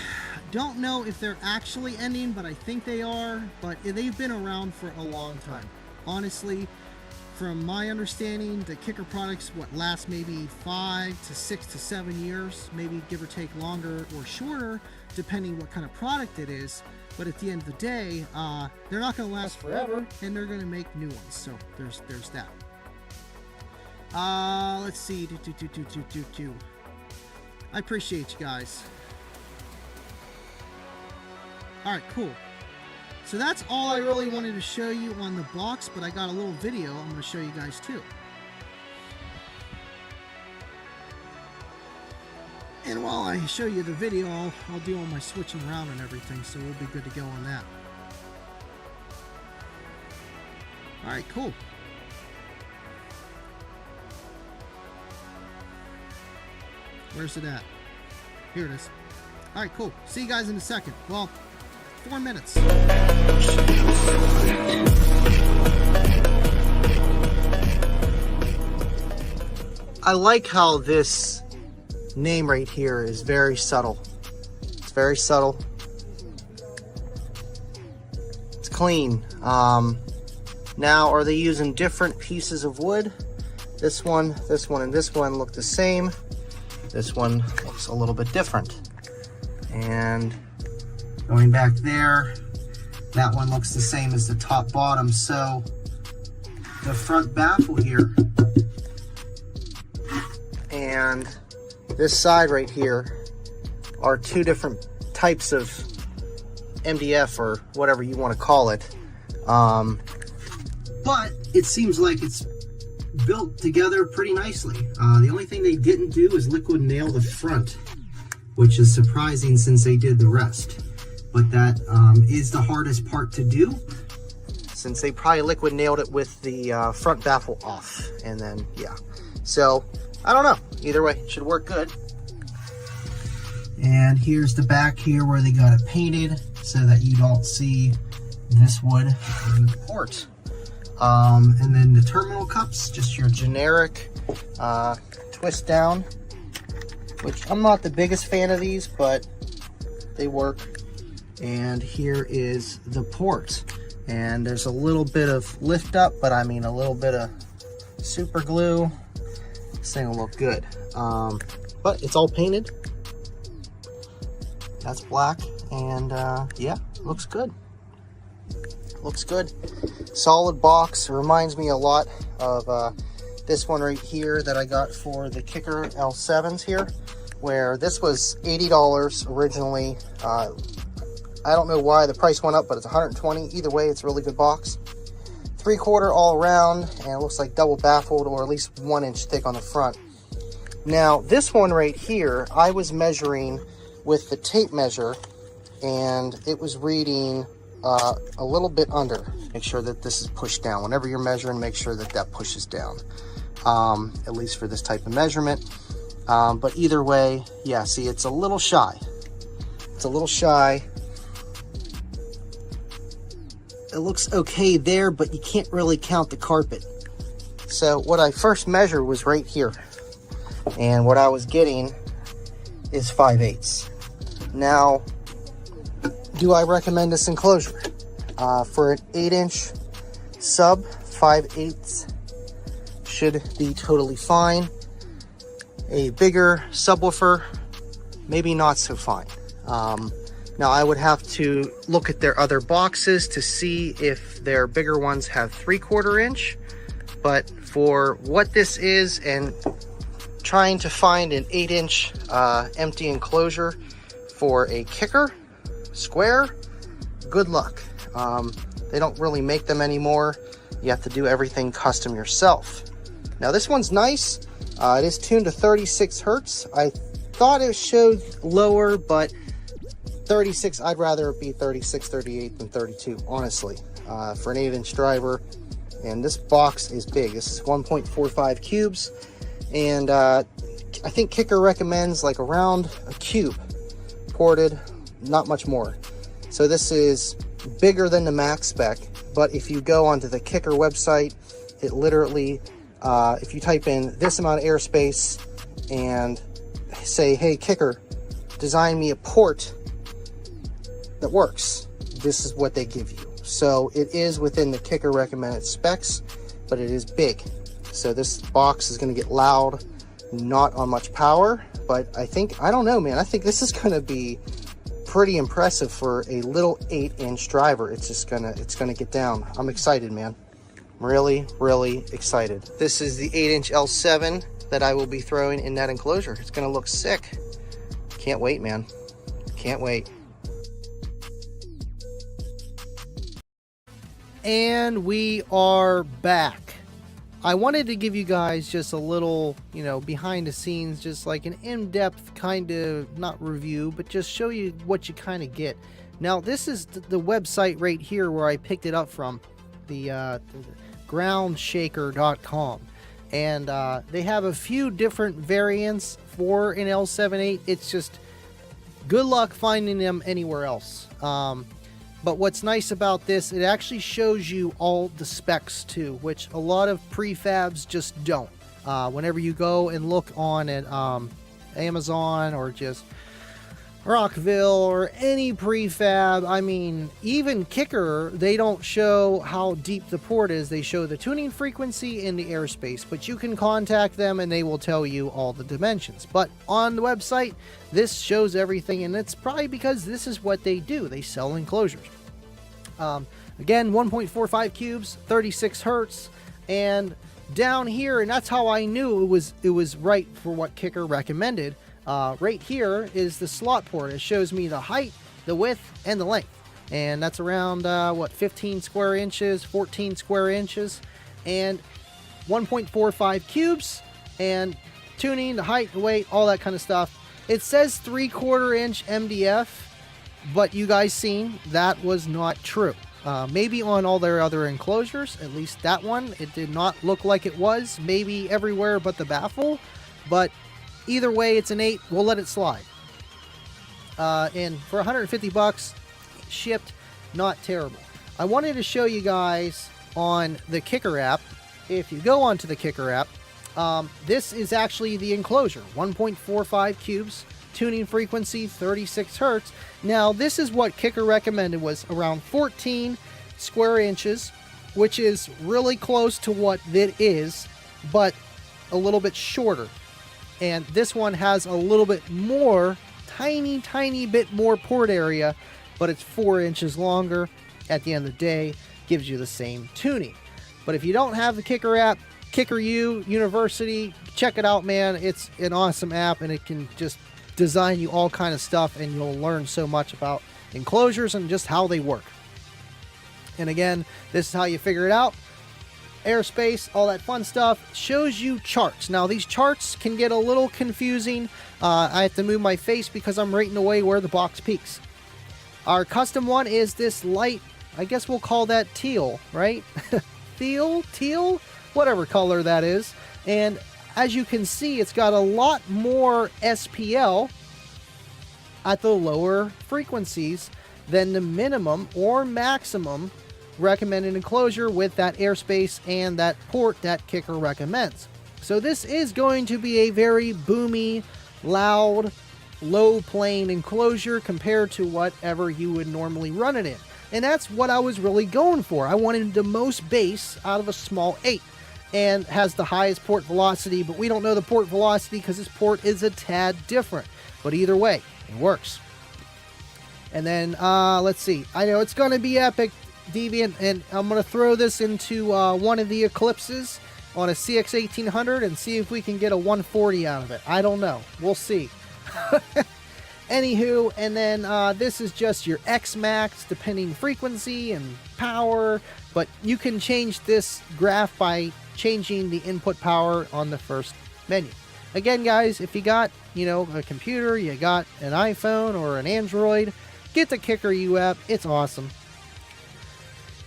don't know if they're actually ending, but I think they are. But they've been around for a long time. Honestly, from my understanding, the Kicker products, last maybe 5 to 6 to 7 years, maybe give or take longer or shorter, depending what kind of product it is. But at the end of the day, they're not going to last forever, and they're going to make new ones. So there's that. Let's see. I appreciate you guys. Alright, cool. So that's all I really wanted to show you on the box, but I got a little video I'm going to show you guys too. And while I show you the video, I'll do all my switching around and everything, so we'll be good to go on that. Alright, cool. Where's it at? Here it is. Alright, cool. See you guys in a second. Well, 4 minutes. I like how this name right here is very subtle. It's very subtle. It's clean. Now, are they using different pieces of wood? This one, and this one look the same. This one looks a little bit different. And going back there, that one looks the same as the top bottom. So the front baffle here and this side right here are two different types of MDF or whatever you want to call it. But it seems like it's built together pretty nicely. The only thing they didn't do is liquid nail the front, which is surprising since they did the rest. But that is the hardest part to do, since they probably liquid nailed it with the front baffle off. And then, yeah. So, I don't know. Either way, it should work good. And here's the back here where they got it painted so that you don't see this wood in the port. And then the terminal cups, just your generic twist down, which I'm not the biggest fan of these, but they work. And here is the port. And there's a little bit of lift up, but I mean a little bit of super glue. This thing will look good. But it's all painted. That's black, and yeah, looks good. Looks good. Solid box. It reminds me a lot of this one right here that I got for the Kicker L7s here, where this was $80 originally. I don't know why the price went up, but it's $120. Either way, it's a really good box. 3/4 all around, and it looks like double baffled, or at least 1 inch thick on the front. Now, this one right here, I was measuring with the tape measure, and it was reading a little bit under. Make sure that this is pushed down. Whenever you're measuring, make sure that that pushes down, at least for this type of measurement. But either way, yeah, see, it's a little shy. It's a little shy. It looks okay there, but you can't really count the carpet. So what I first measured was right here, and what I was getting is 5/8. Now, do I recommend this enclosure? For an 8-inch sub, 5/8 should be totally fine. A bigger subwoofer, maybe not so fine. Now, I would have to look at their other boxes to see if their bigger ones have 3/4 inch. But for what this is, and trying to find an 8-inch empty enclosure for a Kicker square, good luck. They don't really make them anymore. You have to do everything custom yourself. Now, this one's nice. It is tuned to 36 hertz. I thought it showed lower, but 36, I'd rather it be 36, 38 than 32, honestly, for an 8-inch driver. And this box is big. This is 1.45 cubes. And I think Kicker recommends like around a cube ported, not much more. So this is bigger than the max spec. But if you go onto the Kicker website, it literally, if you type in this amount of airspace and say, hey, Kicker, design me a port that works, this is what they give you. So it is within the Kicker recommended specs, but it is big. So this box is going to get loud, not on much power, but I don't know, man, I think this is going to be pretty impressive for a little 8-inch driver. It's gonna get down. I'm excited, man. I'm really excited. This is the 8-inch L7 that I will be throwing in that enclosure. It's gonna look sick. Can't wait, man. Can't wait. And we are back. I wanted to give you guys just a little, behind the scenes, just like an in-depth kind of, not review, but just show you what you kind of get. Now, this is the website right here where I picked it up from, the groundshaker.com. And they have a few different variants for an L78. It's just good luck finding them anywhere else. But what's nice about this, it actually shows you all the specs too, which a lot of prefabs just don't. Whenever you go and look on at Amazon or just Rockville or any prefab. I mean, even Kicker, they don't show how deep the port is. They show the tuning frequency and the airspace, but you can contact them and they will tell you all the dimensions. But on the website, this shows everything, and it's probably because this is what they do. They sell enclosures. Again, 1.45 cubes, 36 hertz, and down here, and that's how I knew it was right for what Kicker recommended. Right here is the slot port. It shows me the height, the width, and the length. And that's around, 15 square inches, 14 square inches, and 1.45 cubes, and tuning, the height, the weight, all that kind of stuff. It says 3/4 inch MDF, but you guys seen, that was not true. Maybe on all their other enclosures, at least that one, it did not look like it was. Maybe everywhere but the baffle, but either way, it's an 8. We'll let it slide. And for 150 bucks, shipped, not terrible. I wanted to show you guys on the Kicker app. If you go onto the Kicker app, this is actually the enclosure, 1.45 cubes, tuning frequency 36 hertz. Now, this is what Kicker recommended, was around 14 square inches, which is really close to what it is, but a little bit shorter. And this one has a little bit more, tiny bit more port area, but it's 4 inches longer. At the end of the day, gives you the same tuning. But if you don't have the Kicker app, Kicker U University, check it out, man. It's an awesome app, and it can just design you all kind of stuff, and you'll learn so much about enclosures and just how they work. And again, this is how you figure it out. Airspace, all that fun stuff, shows you charts. Now, these charts can get a little confusing. I have to move my face because I'm rating away where the box peaks. Our custom one is this light, I guess we'll call that teal, right? teal, whatever color that is. And as you can see, it's got a lot more SPL at the lower frequencies than the minimum or maximum recommended enclosure with that airspace and that port that Kicker recommends. So this is going to be a very boomy, loud, low plane enclosure compared to whatever you would normally run it in. And that's what I was really going for. I wanted the most bass out of a small 8, and has the highest port velocity, but we don't know the port velocity because this port is a tad different. But either way, it works. And then, let's see. I know it's going to be epic, Deviant, and I'm going to throw this into one of the Eclipses on a CX1800 and see if we can get a 140 out of it. I don't know. We'll see. Anywho, and then this is just your X max, depending frequency and power, but you can change this graph by changing the input power on the first menu. Again, guys, if you got, a computer, you got an iPhone or an Android, get the Kicker U app. It's awesome.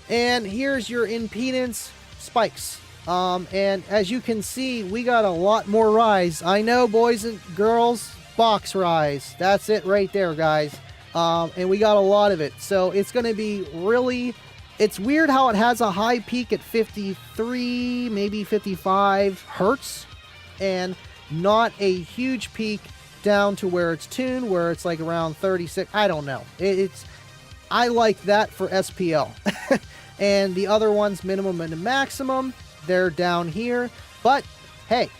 And here's your impedance spikes. And as you can see, we got a lot more rise. I know, boys and girls, box rise. That's it right there, guys. And we got a lot of it. So it's going to be really... It's weird how it has a high peak at 53, maybe 55 hertz, and not a huge peak down to where it's tuned, where it's like around 36. I don't know. I like that for SPL. And the other ones, minimum and maximum, they're down here. But hey,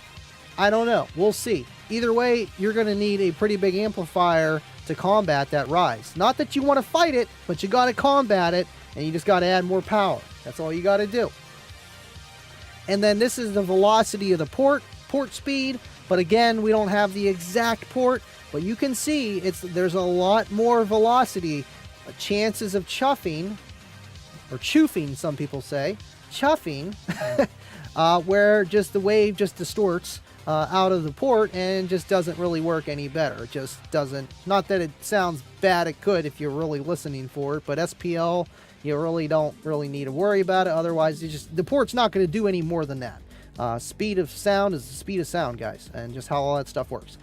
I don't know. We'll see. Either way, you're going to need a pretty big amplifier to combat that rise. Not that you want to fight it, but you got to combat it, and you just got to add more power. That's all you got to do. And then this is the velocity of the port speed. But again, we don't have the exact port, but you can see there's a lot more velocity. Chances of chuffing, or choofing, some people say, chuffing, where just the wave just distorts out of the port and just doesn't really work any better. It just doesn't. Not that it sounds bad, it could if you're really listening for it, but SPL, you really don't need to worry about it. Otherwise, the port's not going to do any more than that. Speed of sound is the speed of sound, guys, and just how all that stuff works.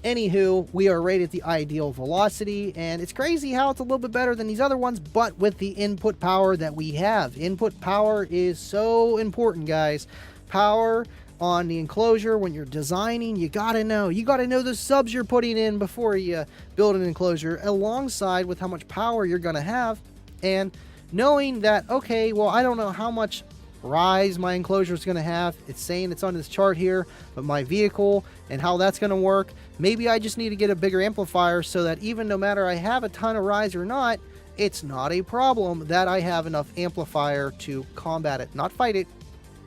Anywho, we are rated the ideal velocity, and it's crazy how it's a little bit better than these other ones, but with the input power that we have. Input power is so important, guys. Power, on the enclosure when you're designing. You gotta know the subs you're putting in before you build an enclosure, alongside with how much power you're gonna have, and knowing that, okay, well, I don't know how much rise my enclosure is gonna have. It's saying it's on this chart here, but my vehicle and how that's gonna work, maybe I just need to get a bigger amplifier so that even no matter I have a ton of rise or not, it's not a problem that I have enough amplifier to combat it, not fight it.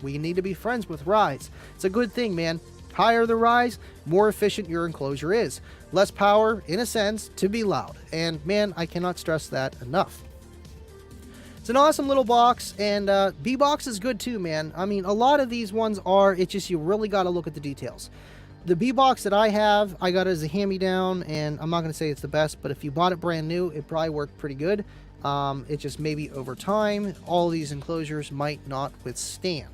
We need to be friends with rise. It's a good thing, man. Higher the rise, more efficient your enclosure is. Less power, in a sense, to be loud. And man, I cannot stress that enough. It's an awesome little box, and B-Box is good too, man. I mean, a lot of these ones are, it's just you really got to look at the details. The B-Box that I have, I got it as a hand-me-down, and I'm not going to say it's the best, but if you bought it brand new, it probably worked pretty good. It just maybe over time, all these enclosures might not withstand.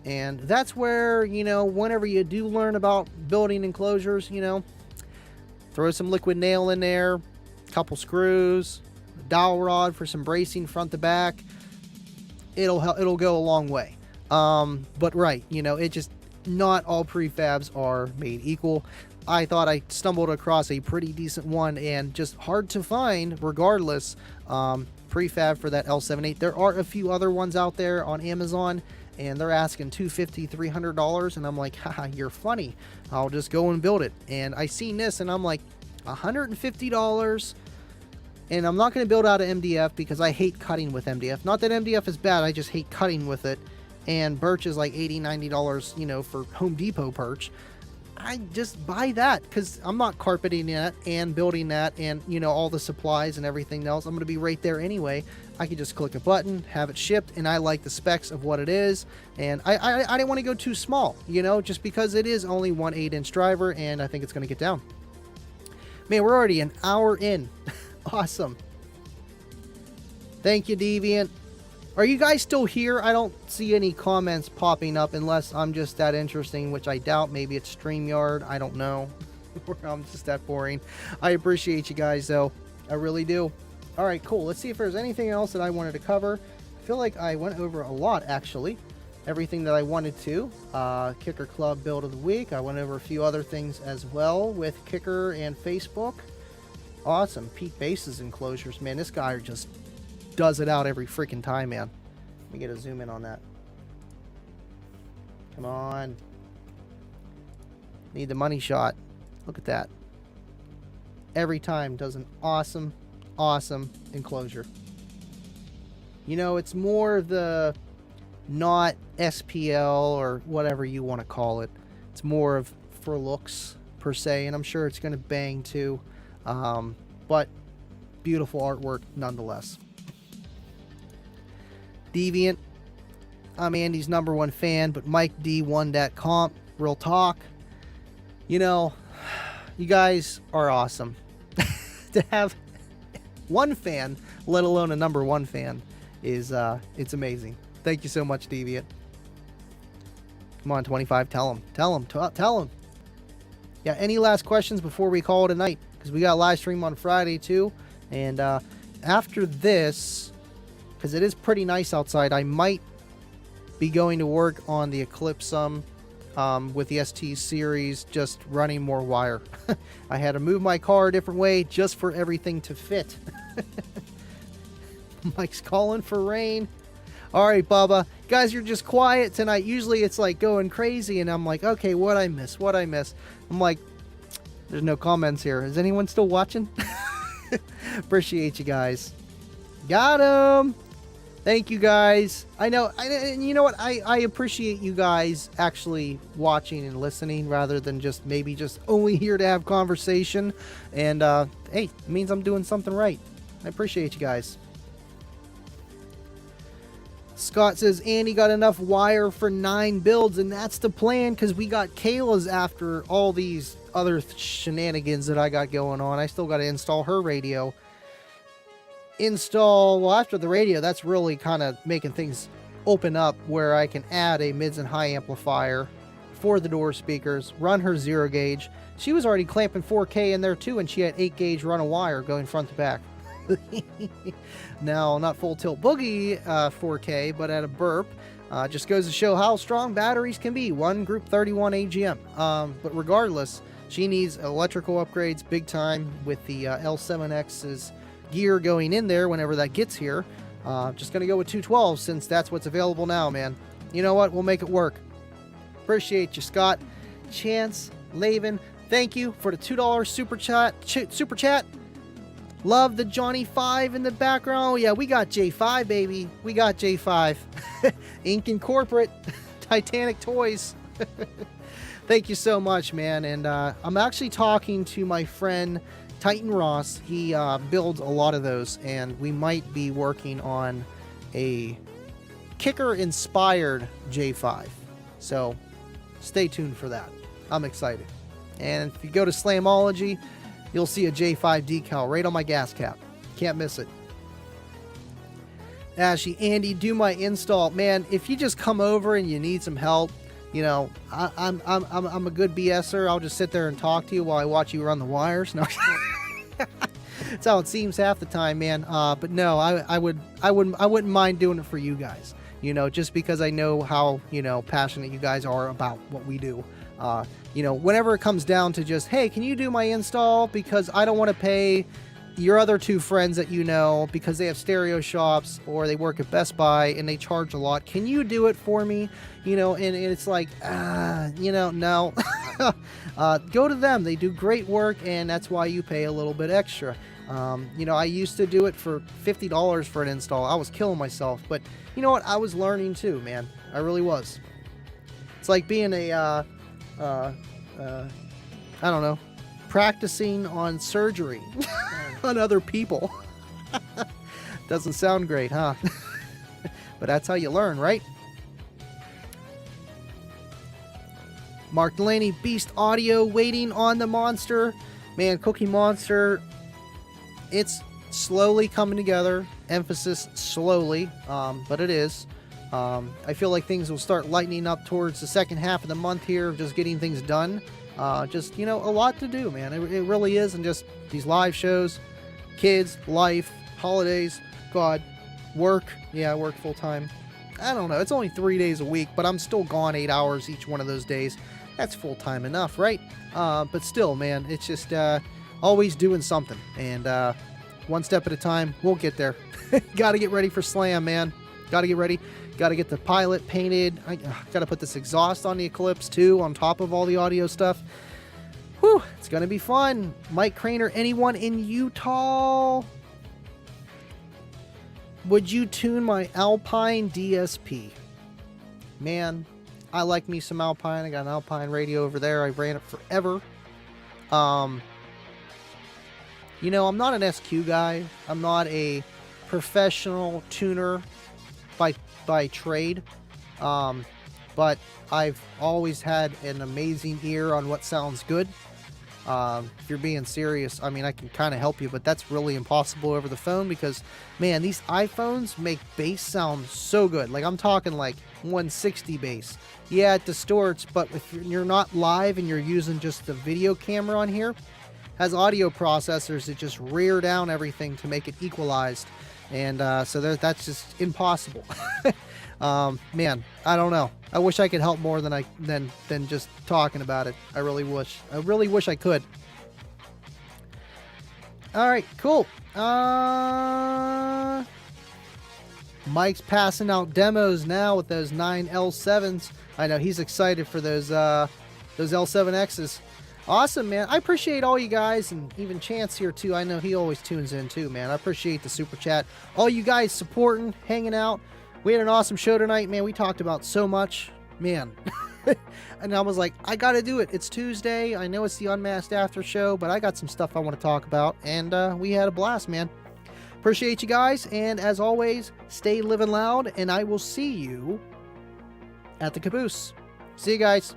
And that's where, you know, whenever you do learn about building enclosures, you know, throw some liquid nail in there, couple screws, a dowel rod for some bracing front to back. It'll go a long way. But right, you know, it just, not all prefabs are made equal. I thought I stumbled across a pretty decent one, and just hard to find regardless. Prefab for that L78. There are a few other ones out there on Amazon, and they're asking $250, $300, and I'm like, haha, you're funny. I'll just go and build it. And I seen this, and I'm like, $150, and I'm not going to build out of MDF because I hate cutting with MDF. Not that MDF is bad, I just hate cutting with it. And birch is like $80, $90, you know, for Home Depot birch. I just buy that because I'm not carpeting that and building that and, you know, all the supplies and everything else. I'm going to be right there anyway. I can just click a button, have it shipped, and I like the specs of what it is. And I didn't want to go too small, you know, just because it is only one 8-inch driver, and I think it's going to get down. Man, we're already an hour in. Awesome. Thank you, Deviant. Are you guys still here? I don't see any comments popping up unless I'm just that interesting, which I doubt. Maybe it's StreamYard. I don't know. Or I'm just that boring. I appreciate you guys, though. I really do. All right, cool. Let's see if there's anything else that I wanted to cover. I feel like I went over a lot, actually. Everything that I wanted to. Kicker Club Build of the Week. I went over a few other things as well with Kicker and Facebook. Awesome. Pete Base's enclosures. Man, this guy just does it out every freaking time, man. Let me get a zoom in on that. Come on. Need the money shot. Look at that. Every time does an awesome, awesome enclosure. You know, it's more the not SPL or whatever you want to call it. It's more of for looks per se, and I'm sure it's going to bang too. But beautiful artwork nonetheless. Deviant, I'm Andy's #1 fan, but Mike D won that comp. Real talk. You know, you guys are awesome. To have one fan, let alone a #1 fan, is it's amazing. Thank you so much, Deviant. Come on, 25, tell him. Yeah, any last questions before we call it a night? Because we got a live stream on Friday too, and after this, because it is pretty nice outside, I might be going to work on the Eclipsum with the ST series, just running more wire. I had to move my car a different way just for everything to fit. Mike's calling for rain. All right, Bubba. Guys, you're just quiet tonight. Usually it's like going crazy, and I'm like, okay, what'd I miss? I'm like, there's no comments here. Is anyone still watching? Appreciate you guys. Got him. Thank you guys. I know, and you know what? I appreciate you guys actually watching and listening rather than just maybe just only here to have conversation. And hey, it means I'm doing something right. I appreciate you guys. Scott says, Andy got enough wire for 9 builds, and that's the plan because we got Kayla's after all these other shenanigans that I got going on. I still got to install her radio. Well, after the radio, that's really kind of making things open up where I can add a mids and high amplifier for the door speakers, run her 0 gauge. She was already clamping 4K in there too, and she had 8 gauge run of wire going front to back. Now, not full tilt boogie 4K, but at a burp. Just goes to show how strong batteries can be. One group 31 AGM. But regardless, she needs electrical upgrades big time with the L7X's gear going in there whenever that gets here. Just going to go with 212 since that's what's available now, man. You know what? We'll make it work. Appreciate you, Scott. Chance, Laven, thank you for the $2 super chat. Love the Johnny 5 in the background. Oh, yeah, we got J5, baby. We got J5. Ink and Corporate. Titanic Toys. Thank you so much, man. And I'm actually talking to my friend Titan Ross. He builds a lot of those, and we might be working on a kicker-inspired J5. So stay tuned for that. I'm excited. And if you go to Slamology, you'll see a J5 decal right on my gas cap. Can't miss it. Ashley, Andy, do my install. Man, if you just come over and you need some help, you know, I'm a good BSer. I'll just sit there and talk to you while I watch you run the wires. No, that's how it seems half the time, man. But no, I wouldn't mind doing it for you guys. You know, just because I know how, you know, passionate you guys are about what we do. You know, whenever it comes down to just, hey, can you do my install? Because I don't want to pay your other two friends that you know because they have stereo shops or they work at Best Buy and they charge a lot. Can you do it for me? You know, and it's like, you know, no. Go to them. They do great work, and that's why you pay a little bit extra. You know, I used to do it for $50 for an install. I was killing myself, but you know what? I was learning too, man. I really was. It's like being a I don't know, practicing on surgery on other people. Doesn't sound great, huh? But that's how you learn, right? Mark Delaney, Beast Audio, waiting on the monster. Man, Cookie Monster, it's slowly coming together. Emphasis slowly, but it is. I feel like things will start lightening up towards the second half of the month here of just getting things done. Just, you know, a lot to do, man. It really is. And just these live shows, kids, life, holidays, God, work. Yeah, I work full time. I don't know. It's only 3 days a week, but I'm still gone 8 hours each one of those days. That's full time enough, right? But still, man, it's just always doing something. And one step at a time, we'll get there. Got to get ready for Slam, man. Got to get ready. Got to get the Pilot painted. I got to put this exhaust on the Eclipse too, on top of all the audio stuff. Whew, it's going to be fun. Mike Craner, anyone in Utah? Would you tune my Alpine DSP? Man, I like me some Alpine. I got an Alpine radio over there. I ran it forever. You know, I'm not an SQ guy. I'm not a professional tuner by trade, but I've always had an amazing ear on what sounds good. If you're being serious, I mean, I can kind of help you, but that's really impossible over the phone because, man, these iPhones make bass sound so good. Like, I'm talking like 160 bass. Yeah, it distorts, but if you're not live and you're using just the video camera on here, has audio processors that just rear down everything to make it equalized. And so that's just impossible. Man, I don't know. I wish I could help more than just talking about it. I really wish. I really wish I could. All right, cool. Mike's passing out demos now with those 9 L7s. I know he's excited for those L7Xs. Awesome, man. I appreciate all you guys, and even Chance here too. I know he always tunes in too, man. I appreciate the super chat. All you guys supporting, hanging out. We had an awesome show tonight, man. We talked about so much, man. And I was like, I gotta do it. It's Tuesday. I know it's the Unmasked after show, but I got some stuff I want to talk about, and we had a blast, man. Appreciate you guys, and as always, stay living loud, and I will see you at the caboose. See you guys.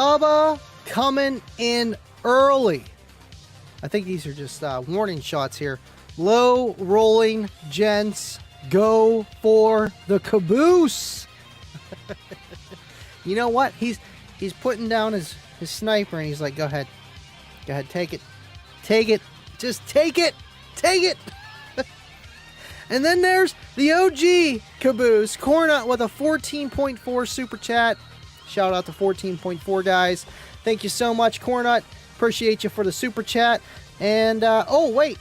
Bubba coming in early. I think these are just warning shots here. Low rolling gents, go for the caboose. You know what? He's putting down his sniper and he's like, go ahead, take it, just take it. And then there's the OG caboose, Cornut with a 14.4 super chat. Shout out to 14.4 guys. Thank you so much, Cornut. Appreciate you for the super chat. And oh wait,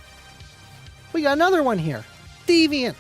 we got another one here. Deviant,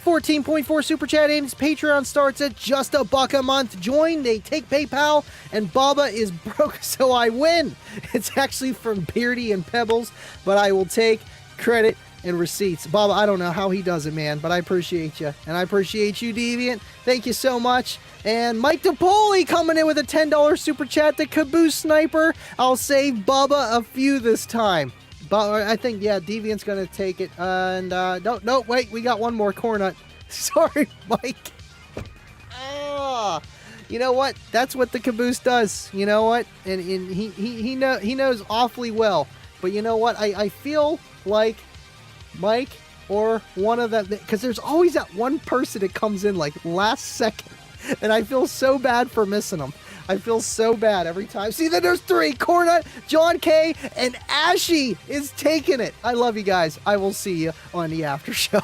14.4 super chat, and his Patreon starts at just $1 a month. Join, they take PayPal, and Bubba is broke, so I win. It's actually from Beardy and Pebbles, but I will take credit and receipts. Bubba, I don't know how he does it, man, but I appreciate you, and I appreciate you, Deviant. Thank you so much. And Mike DePoli coming in with a $10 super chat. The caboose sniper. I'll save Bubba a few this time. But I think, yeah, Deviant's going to take it. And, no, wait, we got one more Cornut. Sorry, Mike. You know what? That's what the caboose does. You know what? And he knows awfully well. But you know what? I feel like Mike or one of them, because there's always that one person that comes in like last second. And I feel so bad for missing them. I feel so bad every time. See, then there's 3. Cornut, John K, and Ashy is taking it. I love you guys. I will see you on the after show.